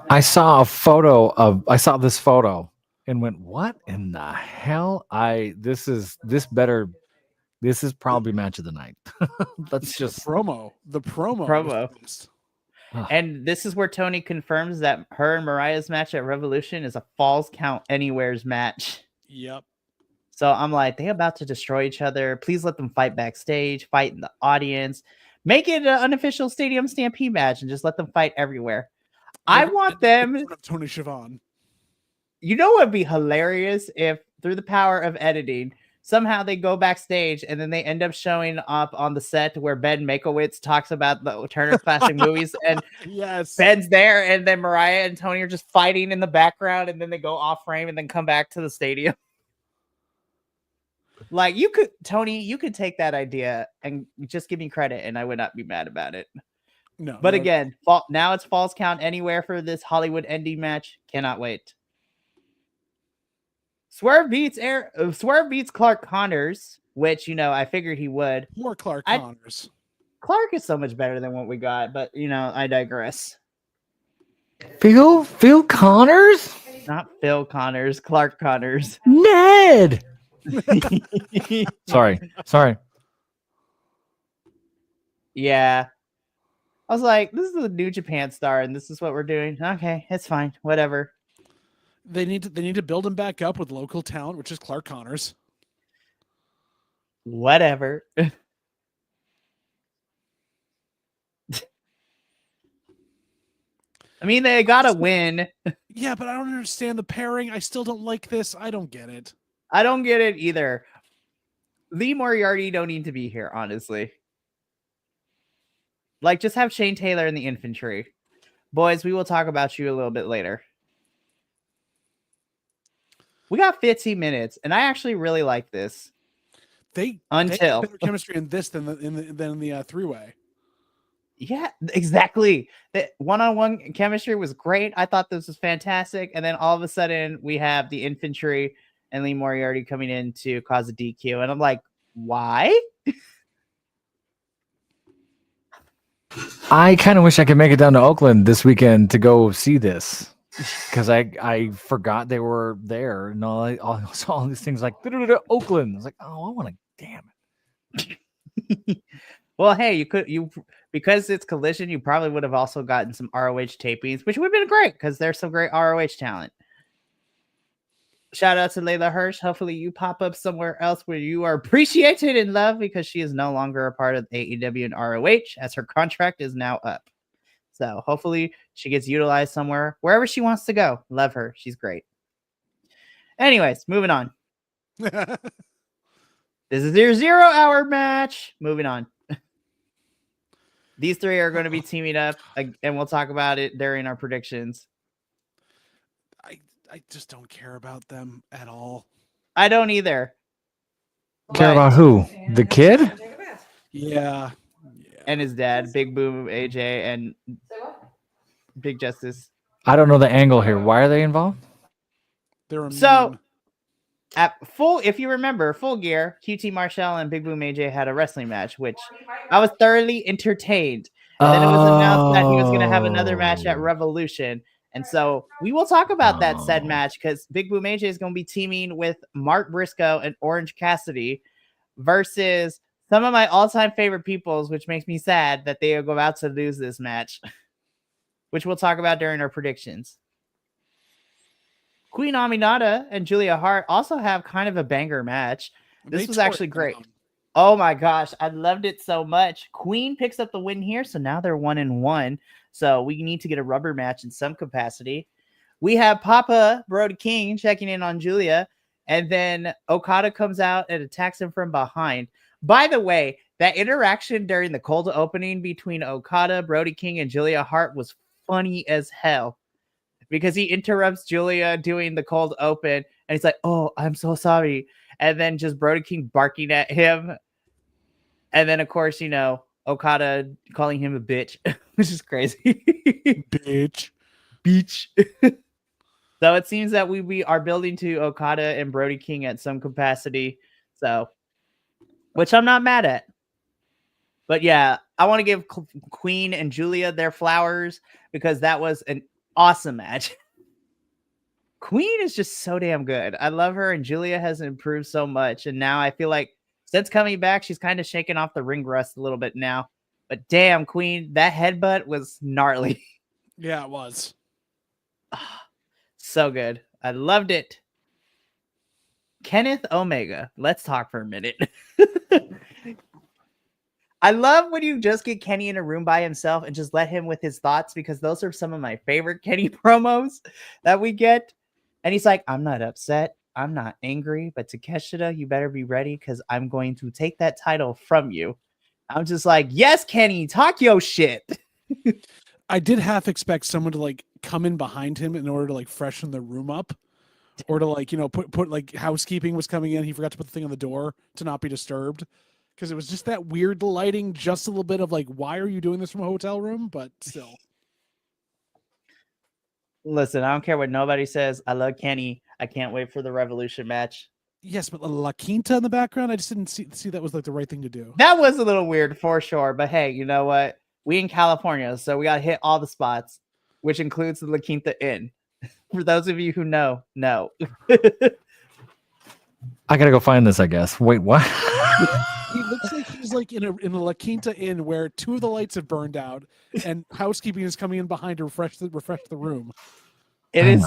I saw this photo and went, what in the hell? This is probably match of the night. Let's just the promo. And this is where Tony confirms that her and Mariah's match at Revolution is a Falls Count Anywhere's match. Yep. So I'm like, they about to destroy each other. Please let them fight backstage, fight in the audience. Make it an unofficial Stadium Stampede match and just let them fight everywhere. I want them... Tony Schiavone. You know what would be hilarious if, through the power of editing, somehow they go backstage and then they end up showing up on the set where Ben Makowitz talks about the Turner Classic Movies and Ben's there and then Mariah and Tony are just fighting in the background and then they go off frame and then come back to the stadium. Like Tony, you could take that idea and just give me credit and I would not be mad about it. No. But again, now it's Falls Count Anywhere for this Hollywood ending match. Cannot wait. Swerve beats Clark Connors, which, I figured he would. More Clark Connors. Clark is so much better than what we got, but, I digress. Phil Connors? Not Phil Connors, Clark Connors. Ned! Sorry. Yeah. I was like, this is a New Japan star, and this is what we're doing. Okay, it's fine. Whatever. They need to build him back up with local talent, which is Clark Connors. Whatever. I mean, they gotta win. Yeah, but I don't understand the pairing. I still don't like this. I don't get it. I don't get it either. Lee Moriarty don't need to be here, honestly. Like, just have Shane Taylor in the infantry. Boys, we will talk about you a little bit later. We got 15 minutes, and I actually really like this. They Until have better chemistry in this than the three-way. Yeah, exactly. The one-on-one chemistry was great. I thought this was fantastic. And then all of a sudden we have the infantry and Lee Moriarty coming in to cause a DQ. And I'm like, why? I kind of wish I could make it down to Oakland this weekend to go see this, because I forgot they were there, and all saw all these things like Oakland. I was like, oh, I want to, damn it. Well, hey, you because it's Collision, you probably would have also gotten some ROH tapings, which would have been great because there's some great ROH talent. Shout out to Layla Hirsch. Hopefully you pop up somewhere else where you are appreciated and loved, because she is no longer a part of AEW and ROH as her contract is now up. So hopefully she gets utilized somewhere, wherever she wants to go. Love her. She's great. Anyways, moving on. This is their 0 hour match. Moving on. These three are going to be teaming up, and we'll talk about it during our predictions. I just don't care about them at all. I don't either. Care about who? The kid? Yeah. And his dad, Big Boom, AJ, and Big Justice. I don't know the angle here. Why are they involved? They're so at if you remember, Full Gear, QT Marshall and Big Boom AJ had a wrestling match, which I was thoroughly entertained. And then it was announced that he was going to have another match at Revolution. And so we will talk about that said match, because Big Boom AJ is going to be teaming with Mark Briscoe and Orange Cassidy versus some of my all-time favorite peoples, which makes me sad that they are about to lose this match, which we'll talk about during our predictions. Queen Aminata and Julia Hart also have kind of a banger match. This was actually great. Oh my gosh, I loved it so much. Queen picks up the win here, so now they're 1-1. So we need to get a rubber match in some capacity. We have Papa Brody King checking in on Julia, and then Okada comes out and attacks him from behind. By the way, that interaction during the cold opening between Okada, Brody King, and Julia Hart was funny as hell, because he interrupts Julia doing the cold open, and he's like, "Oh, I'm so sorry," and then just Brody King barking at him, and then of course, you know, Okada calling him a bitch, which is crazy. Bitch. So it seems that we are building to Okada and Brody King at some capacity, so, which I'm not mad at. But yeah, I want to give Queen and Julia their flowers, because that was an awesome match. Queen is just so damn good. I love her, and Julia has improved so much. And now I feel like since coming back, she's kind of shaking off the ring rust a little bit now. But damn, Queen, that headbutt was gnarly. Yeah, it was. So good. I loved it. Kenneth Omega. Let's talk for a minute. I love when you just get Kenny in a room by himself and just let him with his thoughts, because those are some of my favorite Kenny promos that we get. And he's like, "I'm not upset. I'm not angry, but Takeshita, you better be ready, because I'm going to take that title from you." I'm just like, yes, Kenny, talk your shit. I did half expect someone to like come in behind him in order to like freshen the room up, or to like, you know, put like housekeeping was coming in. He forgot to put the thing on the door to not be disturbed, because it was just that weird lighting, just a little bit of like, why are you doing this from a hotel room? But still. Listen, I don't care what nobody says. I love Kenny. I can't wait for the Revolution match. Yes, but La Quinta in the background, I just didn't see that was like the right thing to do. That was a little weird for sure, but hey, you know what? We in California, so we got to hit all the spots, which includes the La Quinta Inn. For those of you who know. I gotta go find this, I guess. Wait, what? He looks like he's like in a La Quinta Inn where two of the lights have burned out, and housekeeping is coming in behind to refresh the room. It is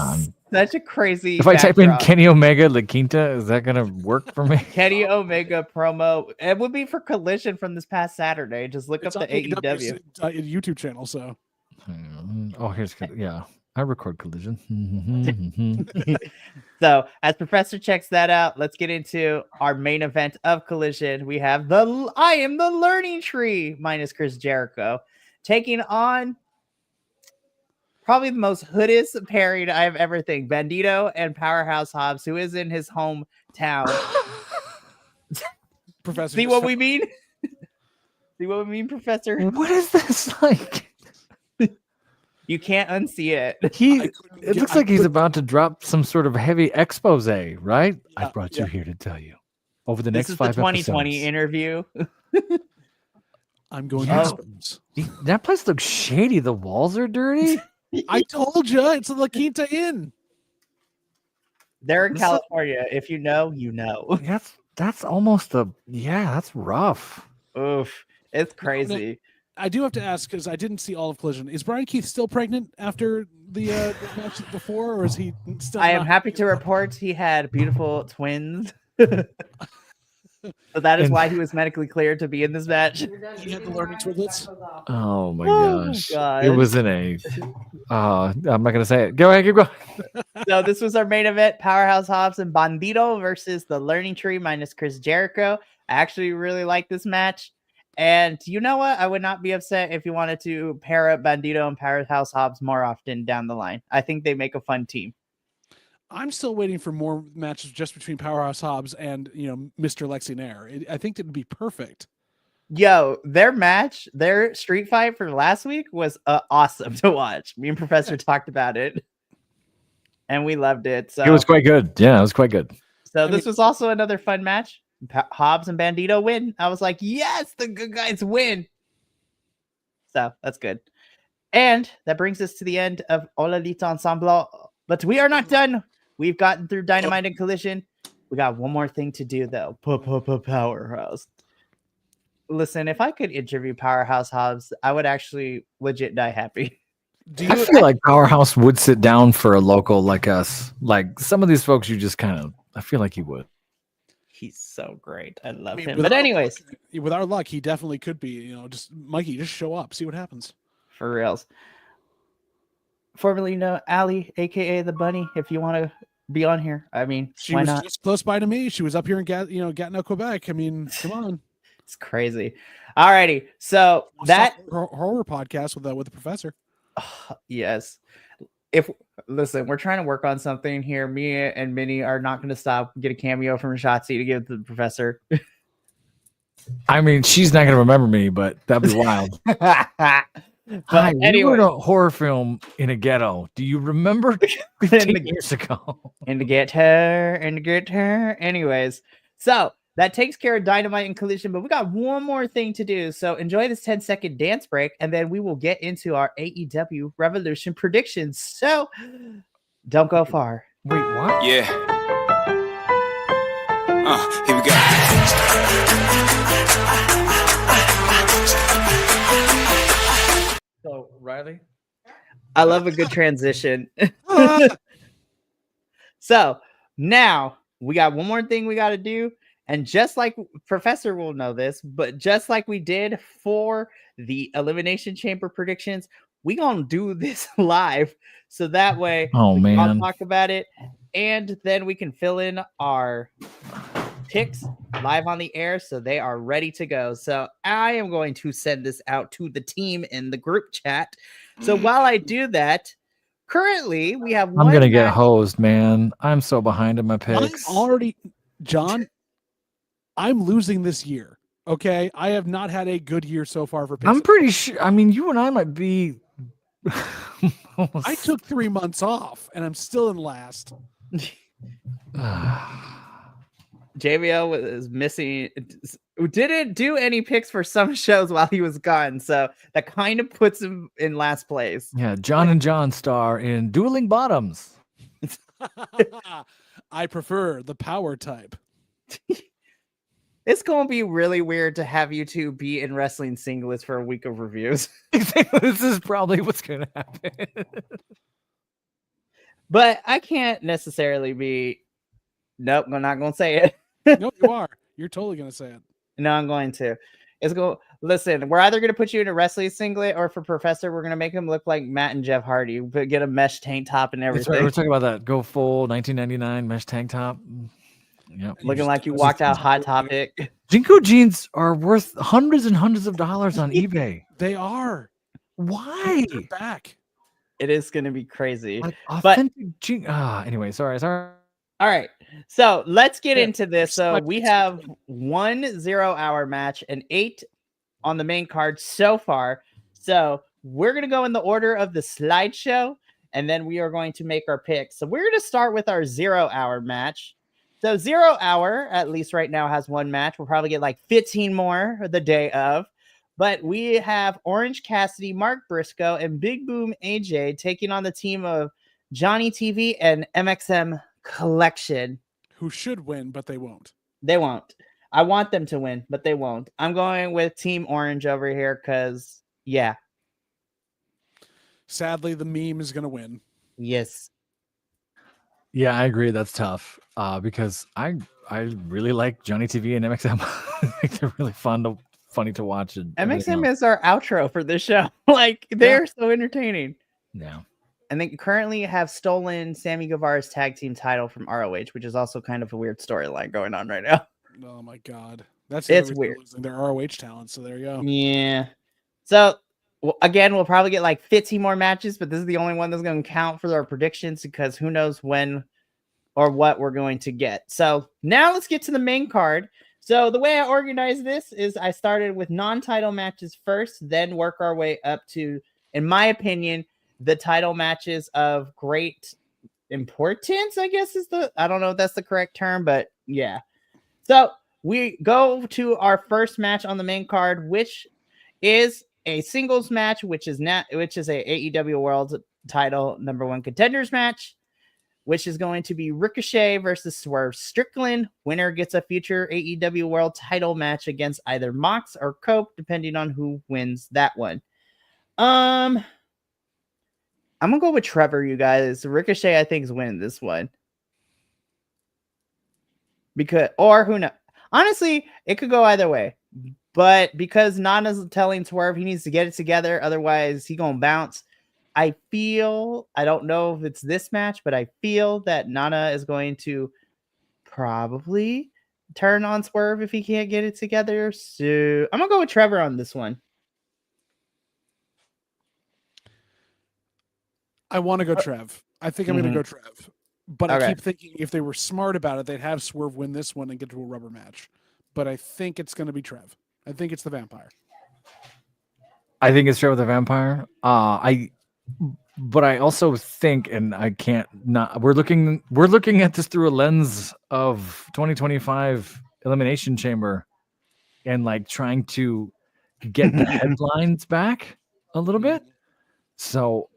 such a crazy. If I type in Kenny Omega La Quinta, is that gonna work for me? Kenny Omega promo. It would be for Collision from this past Saturday. Just look up the AEW YouTube channel. So. Oh, here's yeah. I record Collision. So as Professor checks that out, let's get into our main event of Collision. We have I am the Learning Tree minus Chris Jericho taking on probably the most hoodest pairing I've ever think. Bandito and Powerhouse Hobbs, who is in his hometown. Professor, See what we mean? See what we mean, Professor? What is this like? You can't unsee it. It looks like he's about to drop some sort of heavy expose, right? I brought you yeah. here to tell you. Over the This next is 5 the 2020 episodes. interview. I'm going Oh. to expose. That place looks shady. The walls are dirty. I told you, it's the La Quinta Inn. They're in This is- California. If you know, you know. That's almost that's rough. Oof. It's crazy. I do have to ask, because I didn't see all of Collision. Is Brian Keith still pregnant after the match before, or is he still I am not? happy to report he had beautiful twins. So that is And- why he was medically cleared to be in this match. He had the learning twiglets. Oh my Oh my gosh. God. It was in a I'm not gonna say it. Go ahead, keep going. So this was our main event: Powerhouse Hobbs and Bandito versus the Learning Tree minus Chris Jericho. I actually really like this match. And you know what? I would not be upset if you wanted to pair up Bandito and Powerhouse Hobbs more often down the line. I think they make a fun team. I'm still waiting for more matches just between Powerhouse Hobbs and Mr. Lexinair. I think it would be perfect. Yo, their match, their street fight for last week was awesome to watch. Me and Professor talked about it, and we loved it. So It was quite good. Yeah, it was quite good. So this was also another fun match. Hobbs and Bandito win. I was like, yes, the good guys win. So that's good. And that brings us to the end of Hola Lita Ensemble. But we are not done. We've gotten through Dynamite and Collision. We got one more thing to do, though. Powerhouse. Listen, if I could interview Powerhouse Hobbs, I would actually legit die happy. I feel like Powerhouse would sit down for a local like us. Like some of these folks, you just I feel like he would. He's so great. I love him. with But our anyways, luck- with our luck, he definitely could be. Just Mikey, just show up, see what happens. for reals. Formerly known Ali, aka the Bunny, if you want to be on here. I mean, She why was not? just close by to me. She was up here in Gatineau, Quebec. I mean, come on. It's crazy. Alrighty, so that horror podcast with the professor. yes. Listen, we're trying to work on something here. Me and Minnie are not going to stop. Get a cameo from Shotzi to give to the professor. I mean, she's not gonna remember me, but that'd be wild. But Hi, we were anyway, in a horror film in a ghetto. Do you remember 15 years ago? and to get her. Anyways, so that takes care of Dynamite and Collision, but we got one more thing to do. So enjoy this 10-second dance break, and then we will get into our AEW Revolution predictions. So don't go far. Wait, what? Yeah. Here we go. So, Riley? I love a good transition. So now we got one more thing we got to do. And just like Professor will know this, but just like we did for the Elimination Chamber predictions, we gonna do this live. So that way Oh, we can all man. talk about it. And then we can fill in our picks live on the air so they are ready to go. So I am going to send this out to the team in the group chat. So while I do that, currently we have I'm one gonna get match- hosed, man. I'm so behind in my picks. I'm already, John. I'm losing this year. Okay, I have not had a good year so far for picks. I'm pretty sure. I mean, you and I might be. I took 3 months off, and I'm still in last. JBL was missing, didn't do any picks for some shows while he was gone, so that kind of puts him in last place. Yeah, John and John star in Dueling Bottoms. I prefer the power type. It's gonna be really weird to have you two be in wrestling singlets for a week of reviews. This is probably what's gonna happen. But I can't necessarily be. Nope, I'm not gonna say it. No, you are. You're totally gonna say it. No, I'm going to. It's go. Listen, we're either gonna put you in a wrestling singlet, or for Professor, we're gonna make him look like Matt and Jeff Hardy. But get a mesh tank top and That's everything, right. We're talking about that. Go full 1999 mesh tank top. Yep. looking like you walked out Hot Topic. Jinko jeans are worth hundreds and hundreds of dollars on eBay. They are. Why? They're back. It is gonna be crazy. Like But authentic anyway, sorry. all right, so let's get Yeah, into this. So like- we have 1 0-hour match and 8 on the main card so far. So we're gonna go in the order of the slideshow, and then we are going to make our picks. So we're gonna start with our 0-hour match. So 0 hour, at least right now, has 1 match. We'll probably get like 15 more the day of. But we have Orange Cassidy, Mark Briscoe, and Big Boom AJ taking on the team of Johnny TV and MXM Collection. Who should win, but they won't. They won't. I want them to win, but they won't. I'm going with Team Orange over here because, yeah. Sadly, the meme is going to win. Yes. Yeah, I agree. That's tough. Because I really like Johnny TV and MXM. I think they're really funny to watch. And MXM is our outro for this show. Like, they're so entertaining. Yeah. And they currently have stolen Sammy Guevara's tag team title from ROH, which is also kind of a weird storyline going on right now. Oh my god, that's It's weird. They're ROH talent, so there you go. Yeah. So again, we'll probably get like 15 more matches, but this is the only one that's going to count for our predictions because who knows when or what we're going to get. So now let's get to the main card. So the way I organized this is I started with non-title matches first, then work our way up to, in my opinion, the title matches of great importance, I guess I don't know if that's the correct term, but yeah. So we go to our first match on the main card, which is a singles match, which is a AEW World Title #1 contenders match, which is going to be Ricochet versus Swerve Strickland. Winner gets a future AEW World Title match against either Mox or Cope, depending on who wins that one. I'm gonna go with Trevor, you guys. Ricochet, I think, is winning this one. Or who knows? Honestly, it could go either way. But because Nana's telling Swerve he needs to get it together, otherwise he gonna bounce. I don't know if it's this match, but I feel that Nana is going to probably turn on Swerve if he can't get it together. So I'm gonna go with Trevor on this one. I want to go Trev. I think I'm going to go Trev. But Okay. I keep thinking if they were smart about it, they'd have Swerve win this one and get to a rubber match. But I think it's going to be Trev. I think it's the Vampire. I think it's Trev the Vampire. But I also think, and I can't not. We're looking at this through a lens of 2025 Elimination Chamber, and like trying to get the headlines back a little bit. So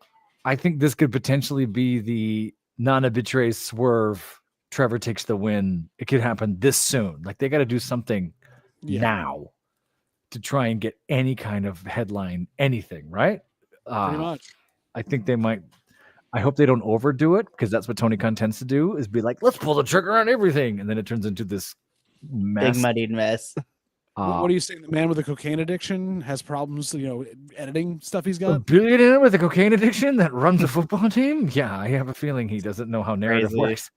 I think this could potentially be the Nana betrays Swerve. Trevor takes the win. It could happen this soon. Like they got to do something now to try and get any kind of headline, anything, right? Pretty much. I think they might. I hope they don't overdo it because that's what Tony Khan tends to do: is be like, "Let's pull the trigger on everything," and then it turns into this mess. Big muddied mess. What are you saying? The man with a cocaine addiction has problems, editing stuff he's A got? billionaire with a cocaine addiction that runs a football team? Yeah, I have a feeling he doesn't know how narrative Crazy. works.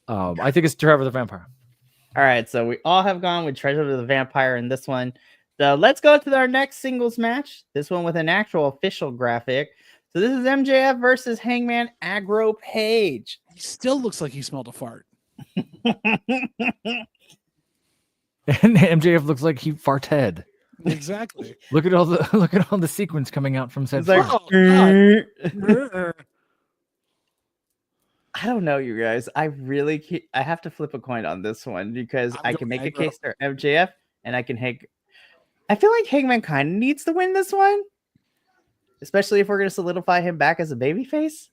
I think it's Trevor the Vampire. All right, so we all have gone with Treasure the Vampire in this one. So let's go to our next singles match. This one with an actual official graphic. So this is MJF versus Hangman Aggro Page. He still looks like he smelled a fart. And MJF looks like he farted. Exactly. Look at all the sequence coming out from said. It's like, fart. God. I don't know, you guys. I have to flip a coin on this one because I'm I can going make a aggro. case for MJF and I feel like Hangman kind of needs to win this one, especially if we're going to solidify him back as a babyface.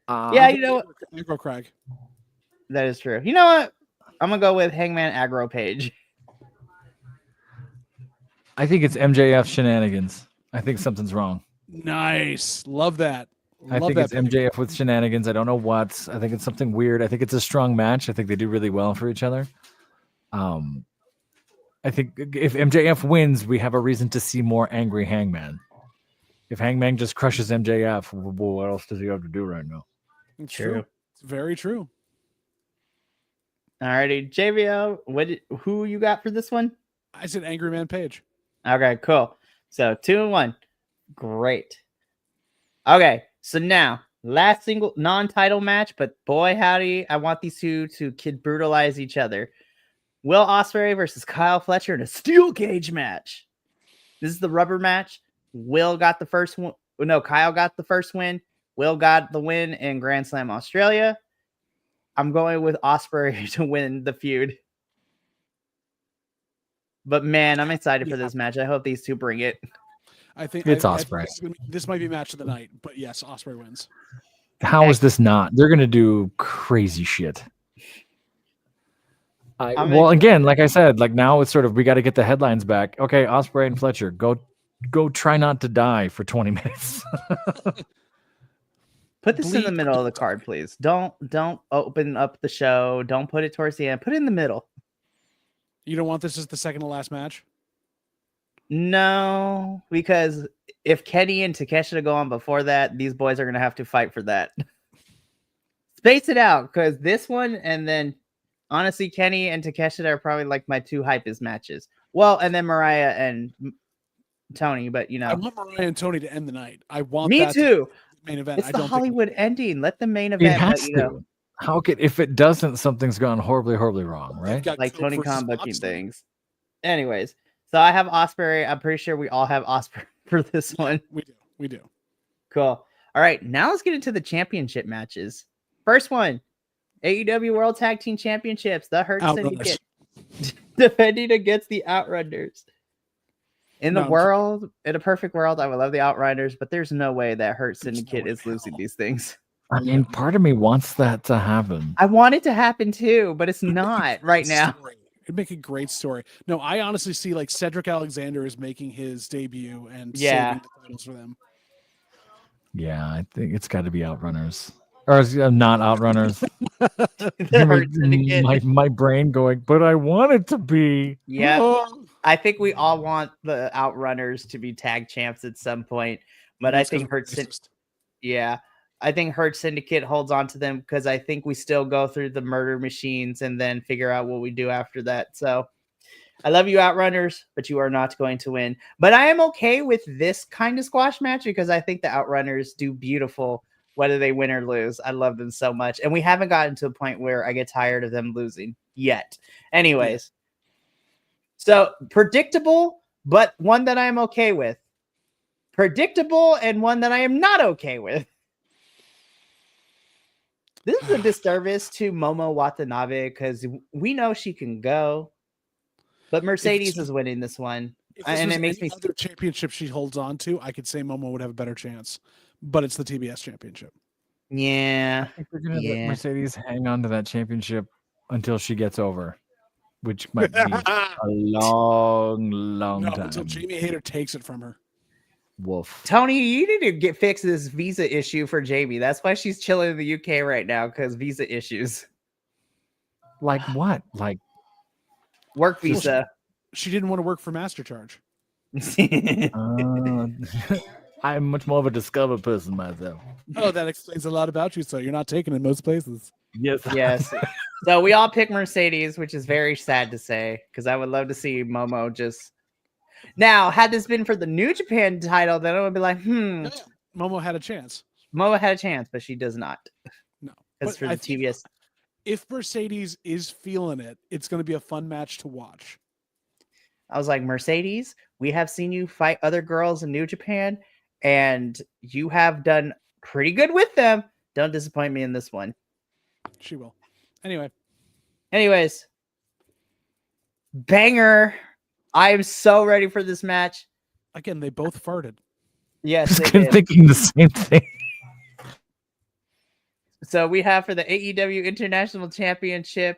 Yeah, you know what? Aggro Craig. That is true. You know what? I'm going to go with Hangman Aggro Page. I think it's MJF shenanigans. I think something's wrong. Nice. Love that. I think it's MJF with shenanigans. I don't know what. I think it's something weird. I think it's a strong match. I think they do really well for each other. I think if MJF wins, we have a reason to see more angry Hangman. If Hangman just crushes MJF, well, what else does he have to do right now? It's true. It's very true. Alrighty, JVO, who you got for this one? I said Angry Man Page. Okay, cool. So 2-1. Great. Okay, so now last single non-title match, but boy howdy, I want these two to kid brutalize each other. Will Ospreay versus Kyle Fletcher in a steel cage match. This is the rubber match. Will got the first one. No, Kyle got the first win. Will got the win in Grand Slam Australia. I'm going with Ospreay to win the feud. But man, I'm excited for this match. I hope these two bring it. I think it's Ospreay. This might be match of the night, but yes, Ospreay wins. How is this not? They're gonna do crazy shit. Well, again, like I said, like now it's sort of we got to get the headlines back. Okay, Ospreay and Fletcher, go try not to die for 20 minutes. Put this in the middle of the card, please. Don't open up the show. Don't put it towards the end. Put it in the middle. You don't want this as the second to last match? No, because if Kenny and Takeshita go on before that, these boys are going to have to fight for that. Space it out, because this one and then honestly, Kenny and Takeshita are probably like my two hypest matches. Well, and then Mariah and Tony, but you know. I want Mariah and Tony to end the night. I want Me too. Main event. It's the Hollywood ending. Let the main event. It has to. How could if it doesn't, something's gone horribly, horribly wrong, right? Like Tony Khan booking things. Anyways, so I have Ospreay. I'm pretty sure we all have Ospreay for this one. We do. Cool. All right, now let's get into the championship matches. First one, AEW World Tag Team Championships. The Hurt Syndicate defending against the Outrunners. In a perfect world, I would love the Outriders, but there's no way that Hurt Syndicate is losing these things. I mean, part of me wants that to happen. I want it to happen too, but it's not right now. It'd make a great story. No, I honestly see like Cedric Alexander is making his debut and saving the titles for them. Yeah, I think it's got to be Outrunners. Or not Outrunners. my brain going, but I want it to be. Yeah. I think we all want the Outrunners to be tag champs at some point, but I think Hurt Syndicate holds on to them because I think we still go through the murder machines and then figure out what we do after that. So I love you, Outrunners, but you are not going to win. But I am okay with this kind of squash match because I think the Outrunners do beautiful whether they win or lose. I love them so much. And we haven't gotten to a point where I get tired of them losing yet. Anyways. So predictable, but one that I'm okay with. Predictable and one that I am not okay with. This is a disservice to Momo Watanabe because we know she can go, but Mercedes is winning this one, and it makes me. Other championship she holds on to, I could say Momo would have a better chance, but it's the TBS championship. Yeah, I think we're gonna let Mercedes hang on to that championship until she gets over. Which might be a long time. Until Jamie Hayter takes it from her. Wolf. Tony, you need to fix this visa issue for Jamie. That's why she's chilling in the UK right now, because visa issues. Like what? Like work visa. Well, she didn't want to work for MasterCharge. I'm much more of a Discover person myself. Oh, that explains a lot about you. So you're not taken in most places. Yes. So we all pick Mercedes, which is very sad to say, because I would love to see Momo just. Now, had this been for the New Japan title, then I would be like, Momo had a chance. Momo had a chance, but she does not. No. Because for the TBS. If Mercedes is feeling it, it's going to be a fun match to watch. I was like, Mercedes, we have seen you fight other girls in New Japan, and you have done pretty good with them. Don't disappoint me in this one. She will. Anyways, banger. I am so ready for this match. Again, they both farted. Yes, I was thinking the same thing. So we have for the AEW International Championship,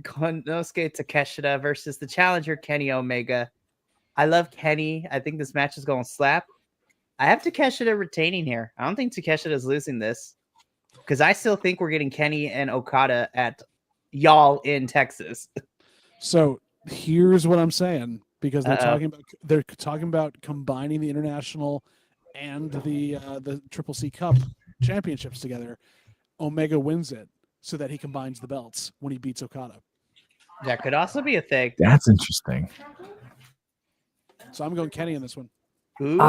Konosuke Takeshita versus the challenger, Kenny Omega. I love Kenny. I think this match is going to slap. I have Takeshita retaining here. I don't think Takeshita is losing this. Because I still think we're getting Kenny and Okada at Y'all in Texas. So Here's what I'm saying, because they're talking about combining the international and the Triple C Cup championships together. Omega wins it so that he combines the belts when he beats Okada. That could also be a thing. That's interesting. So I'm going Kenny in this one. Ooh.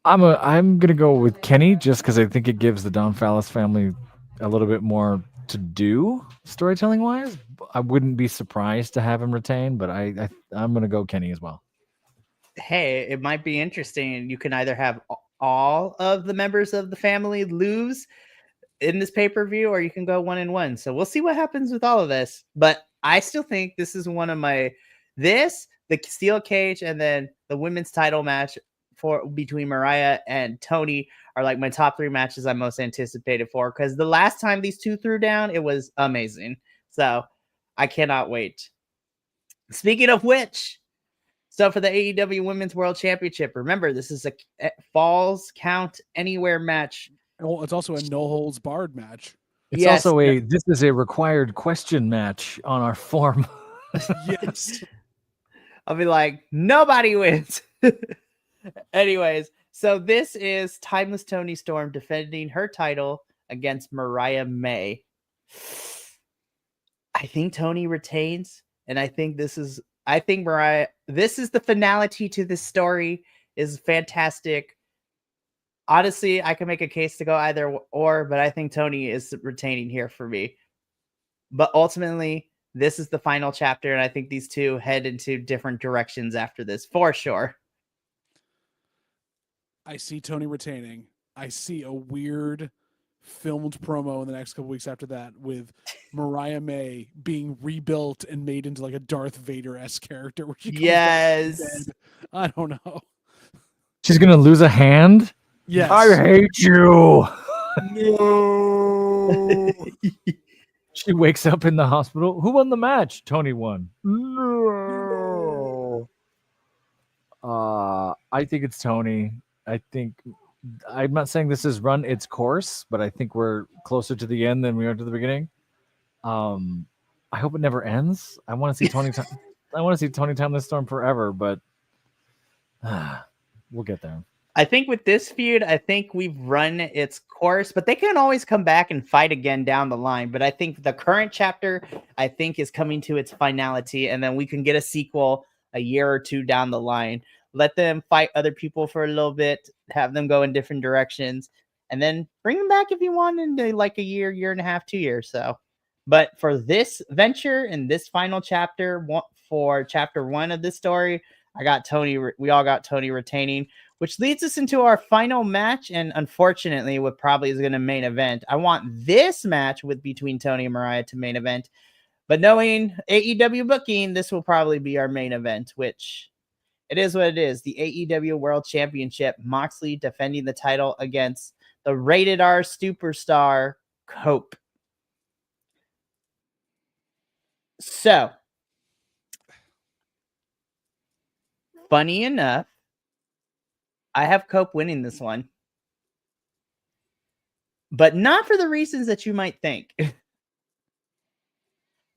I'm gonna go with Kenny just because I think it gives the Don Fallis family a little bit more to do storytelling wise. I wouldn't be surprised to have him retain, but I'm gonna go Kenny as well. Hey, it might be interesting. You can either have all of the members of the family lose in this pay-per-view, or you can go 1-1. So we'll see what happens with all of this. But I still think this is one of the steel cage, and then the women's title match between Mariah and Tony are like my top 3 matches I'm most anticipated for, because the last time these two threw down, it was amazing. So I cannot wait. Speaking of which, so for the AEW Women's World Championship, remember, this is a Falls Count Anywhere match. Well, it's also a no holds barred match. It's also this is a required question match on our form. Yes. I'll be like, nobody wins. Anyways, so this is Timeless Toni Storm defending her title against Mariah May. I think Toni retains, and I think this is the finality to this story. Is fantastic. Honestly, I can make a case to go either or, but I think Toni is retaining here for me. But ultimately, this is the final chapter, and I think these two head into different directions after this, for sure. I see Toni retaining. I see a weird filmed promo in the next couple weeks after that with Mariah May being rebuilt and made into like a Darth Vader-esque character. Where she comes back from dead. I don't know. She's gonna lose a hand? Yes. I hate you. No. She wakes up in the hospital. Who won the match? Toni won. No. I think it's Toni. I'm not saying this has run its course, but I think we're closer to the end than we are to the beginning. I hope it never ends. I want to see Toni. I want to see Toni Timeless Storm forever, but we'll get there. I think with this feud, I think we've run its course, but they can always come back and fight again down the line. But I think the current chapter, I think, is coming to its finality, and then we can get a sequel a year or two down the line. Let them fight other people for a little bit, have them go in different directions, and then bring them back if you want into like a year and a half, 2 years. So, but for this venture and this final chapter, for chapter 1 of this story, I got Toni. We all got Toni retaining, which leads us into our final match. And unfortunately, what probably is going to main event. I want this match between Toni and Mariah to main event, but knowing AEW booking, this will probably be our main event, which it is what it is. The AEW World Championship, Moxley defending the title against the rated R superstar Cope. So, funny enough, I have Cope winning this one, but not for the reasons that you might think.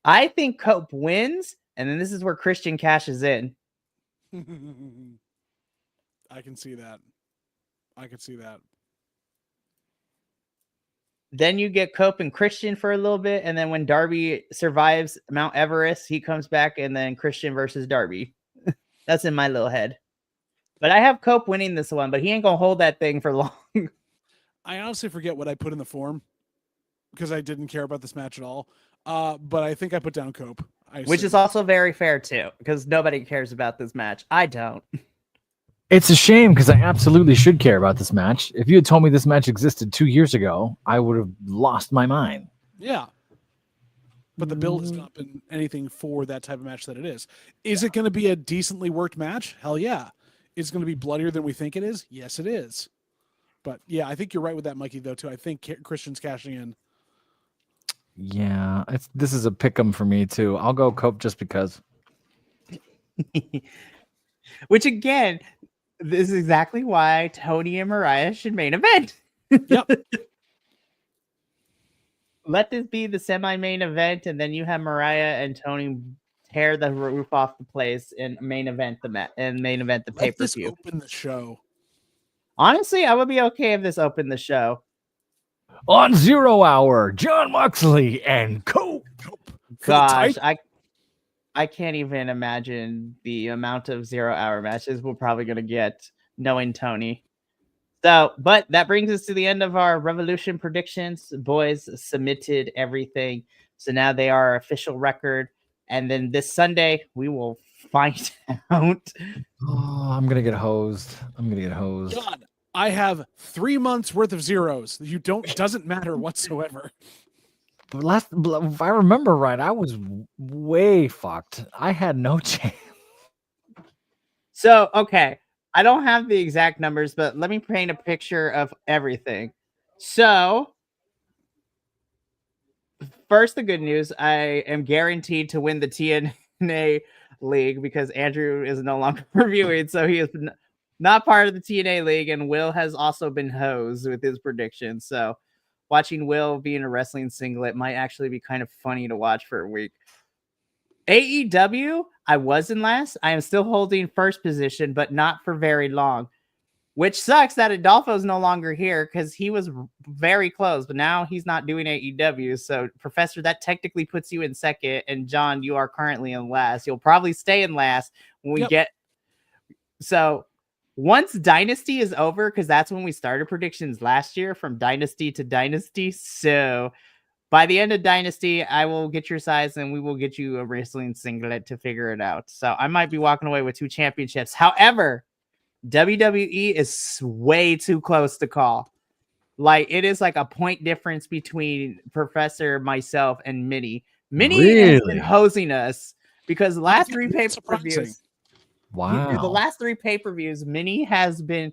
I think Cope wins, and then this is where Christian cashes in. I can see that. Then you get Cope and Christian for a little bit, and then when Darby survives Mount Everest, he comes back, and then Christian versus Darby. That's in my little head. But I have Cope winning this one, but he ain't going to hold that thing for long. I honestly forget what I put in the form because I didn't care about this match at all. But I think I put down Cope. Which is also very fair, too, because nobody cares about this match. I don't. It's a shame because I absolutely should care about this match. If you had told me this match existed 2 years ago, I would have lost my mind. Yeah. But the build has not been anything for that type of match that it is. Is it going to be a decently worked match? Hell yeah. Is it going to be bloodier than we think it is? Yes, it is. But yeah, I think you're right with that, Mikey, though, too. I think Christian's cashing in. Yeah, this is a pick'em for me, too. I'll go Cope just because. Which, again, this is exactly why Toni and Mariah should main event. Yep. let this be the semi-main event, and then you have Mariah and Tony tear the roof off the place and main event the Let pay-per-view. this open the show. Honestly, I would be okay if this opened the show. On 0 Hour, John Moxley and Cope. Gosh, I can't even imagine the amount of 0 Hour matches we're probably going to get knowing Tony. So, but that brings us to the end of our Revolution predictions. Boys submitted everything. So now they are official record. And then this Sunday, we will find out. Oh, I'm going to get hosed. God, I have 3 months worth of zeros. Doesn't matter whatsoever. But if I remember right, I was way fucked. I had no chance. So, okay. I don't have the exact numbers, but let me paint a picture of everything. So, first, the good news. I am guaranteed to win the TNA League because Andrew is no longer reviewing, so he is not part of the TNA League, and Will has also been hosed with his predictions. So, watching Will be in a wrestling singlet might actually be kind of funny to watch for a week. AEW, I was in last. I am still holding first position, but not for very long, which sucks that Adolfo's no longer here because he was very close, but now he's not doing AEW. So, Professor, that technically puts you in second, and John, you are currently in last. You'll probably stay in last when we get. So, once Dynasty is over, because that's when we started predictions last year from Dynasty to Dynasty. So, by the end of Dynasty, I will get your size and we will get you a wrestling singlet to figure it out. So I might be walking away with 2 championships. However, WWE is way too close to call. Like, it is like a point difference between Professor, myself, and Minnie. Minnie has been hosing us because the last 3 pay-per-views. Wow. The last 3 pay-per-views, Minnie has been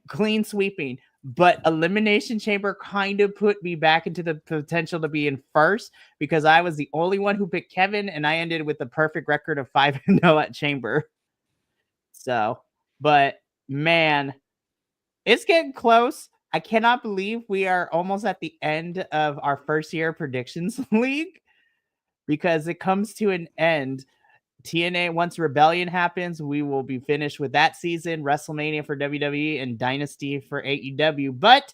clean sweeping, but Elimination Chamber kind of put me back into the potential to be in first because I was the only one who picked Kevin, and I ended with the perfect record of 5-0 at Chamber. So, but man, it's getting close. I cannot believe we are almost at the end of our first year predictions league because it comes to an end. TNA, once Rebellion happens, we will be finished with that season, WrestleMania for WWE, and Dynasty for AEW. But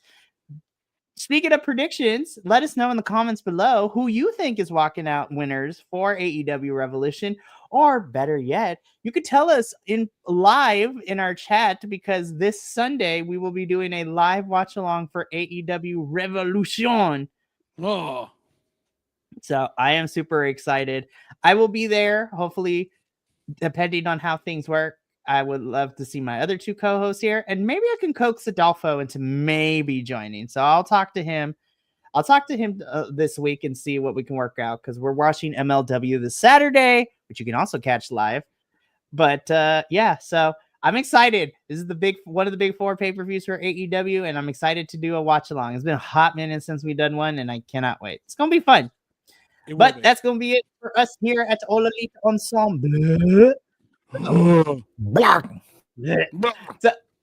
speaking of predictions, let us know in the comments below who you think is walking out winners for AEW Revolution. Or better yet, you could tell us live in our chat because this Sunday we will be doing a live watch along for AEW Revolution. Oh. So I am super excited. I will be there, hopefully, depending on how things work. I would love to see my other 2 co-hosts here, and maybe I can coax Adolfo into maybe joining. So I'll talk to him. This week and see what we can work out because we're watching MLW this Saturday, which you can also catch live. But yeah, so I'm excited. This is one of the big 4 pay-per-views for AEW, and I'm excited to do a watch along. It's been a hot minute since we've done one, and I cannot wait. It's gonna be fun. But that's going to be it for us here at All Elite Ensemble.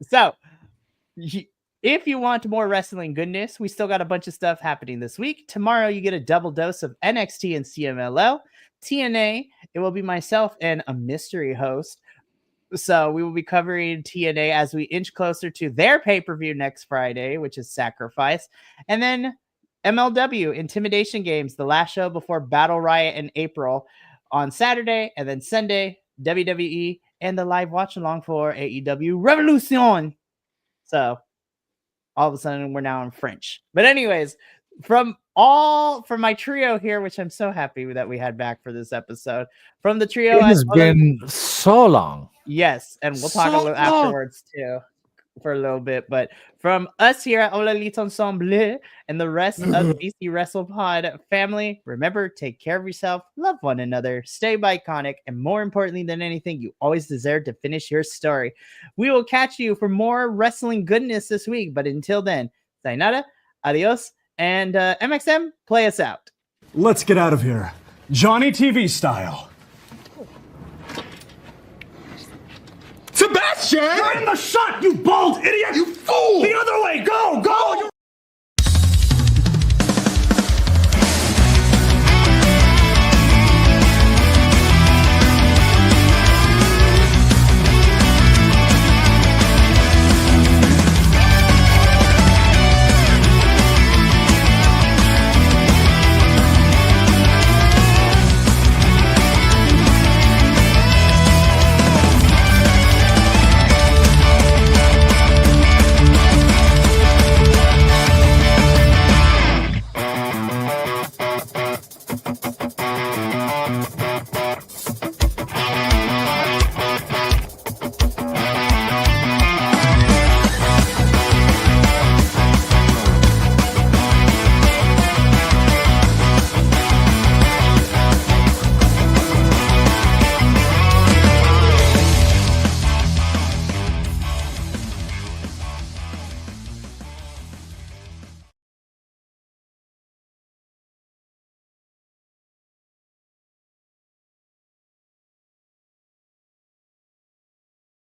So, if you want more wrestling goodness, we still got a bunch of stuff happening this week. Tomorrow, you get a double dose of NXT and CMLL. TNA, it will be myself and a mystery host. So, we will be covering TNA as we inch closer to their pay-per-view next Friday, which is Sacrifice. And then MLW, Intimidation Games, the last show before Battle Riot in April on Saturday, and then Sunday, WWE, and the live watch along for AEW Revolution. So, all of a sudden, we're now in French. But anyways, from my trio here, which I'm so happy that we had back for this episode, from the trio, it has been so long. Yes, and we'll talk a little afterwards too. For a little bit, but from us here at All Elite Ensemble and the rest of the BC WrestlePod family, remember, take care of yourself, love one another, stay iconic, and more importantly than anything, you always deserve to finish your story. We will catch you for more wrestling goodness this week, but until then, sayonara, adios, and MXM, play us out. Let's get out of here, Johnny TV style. Sebastian! You're in the shot, you bald idiot! You fool! The other way! Go! Go!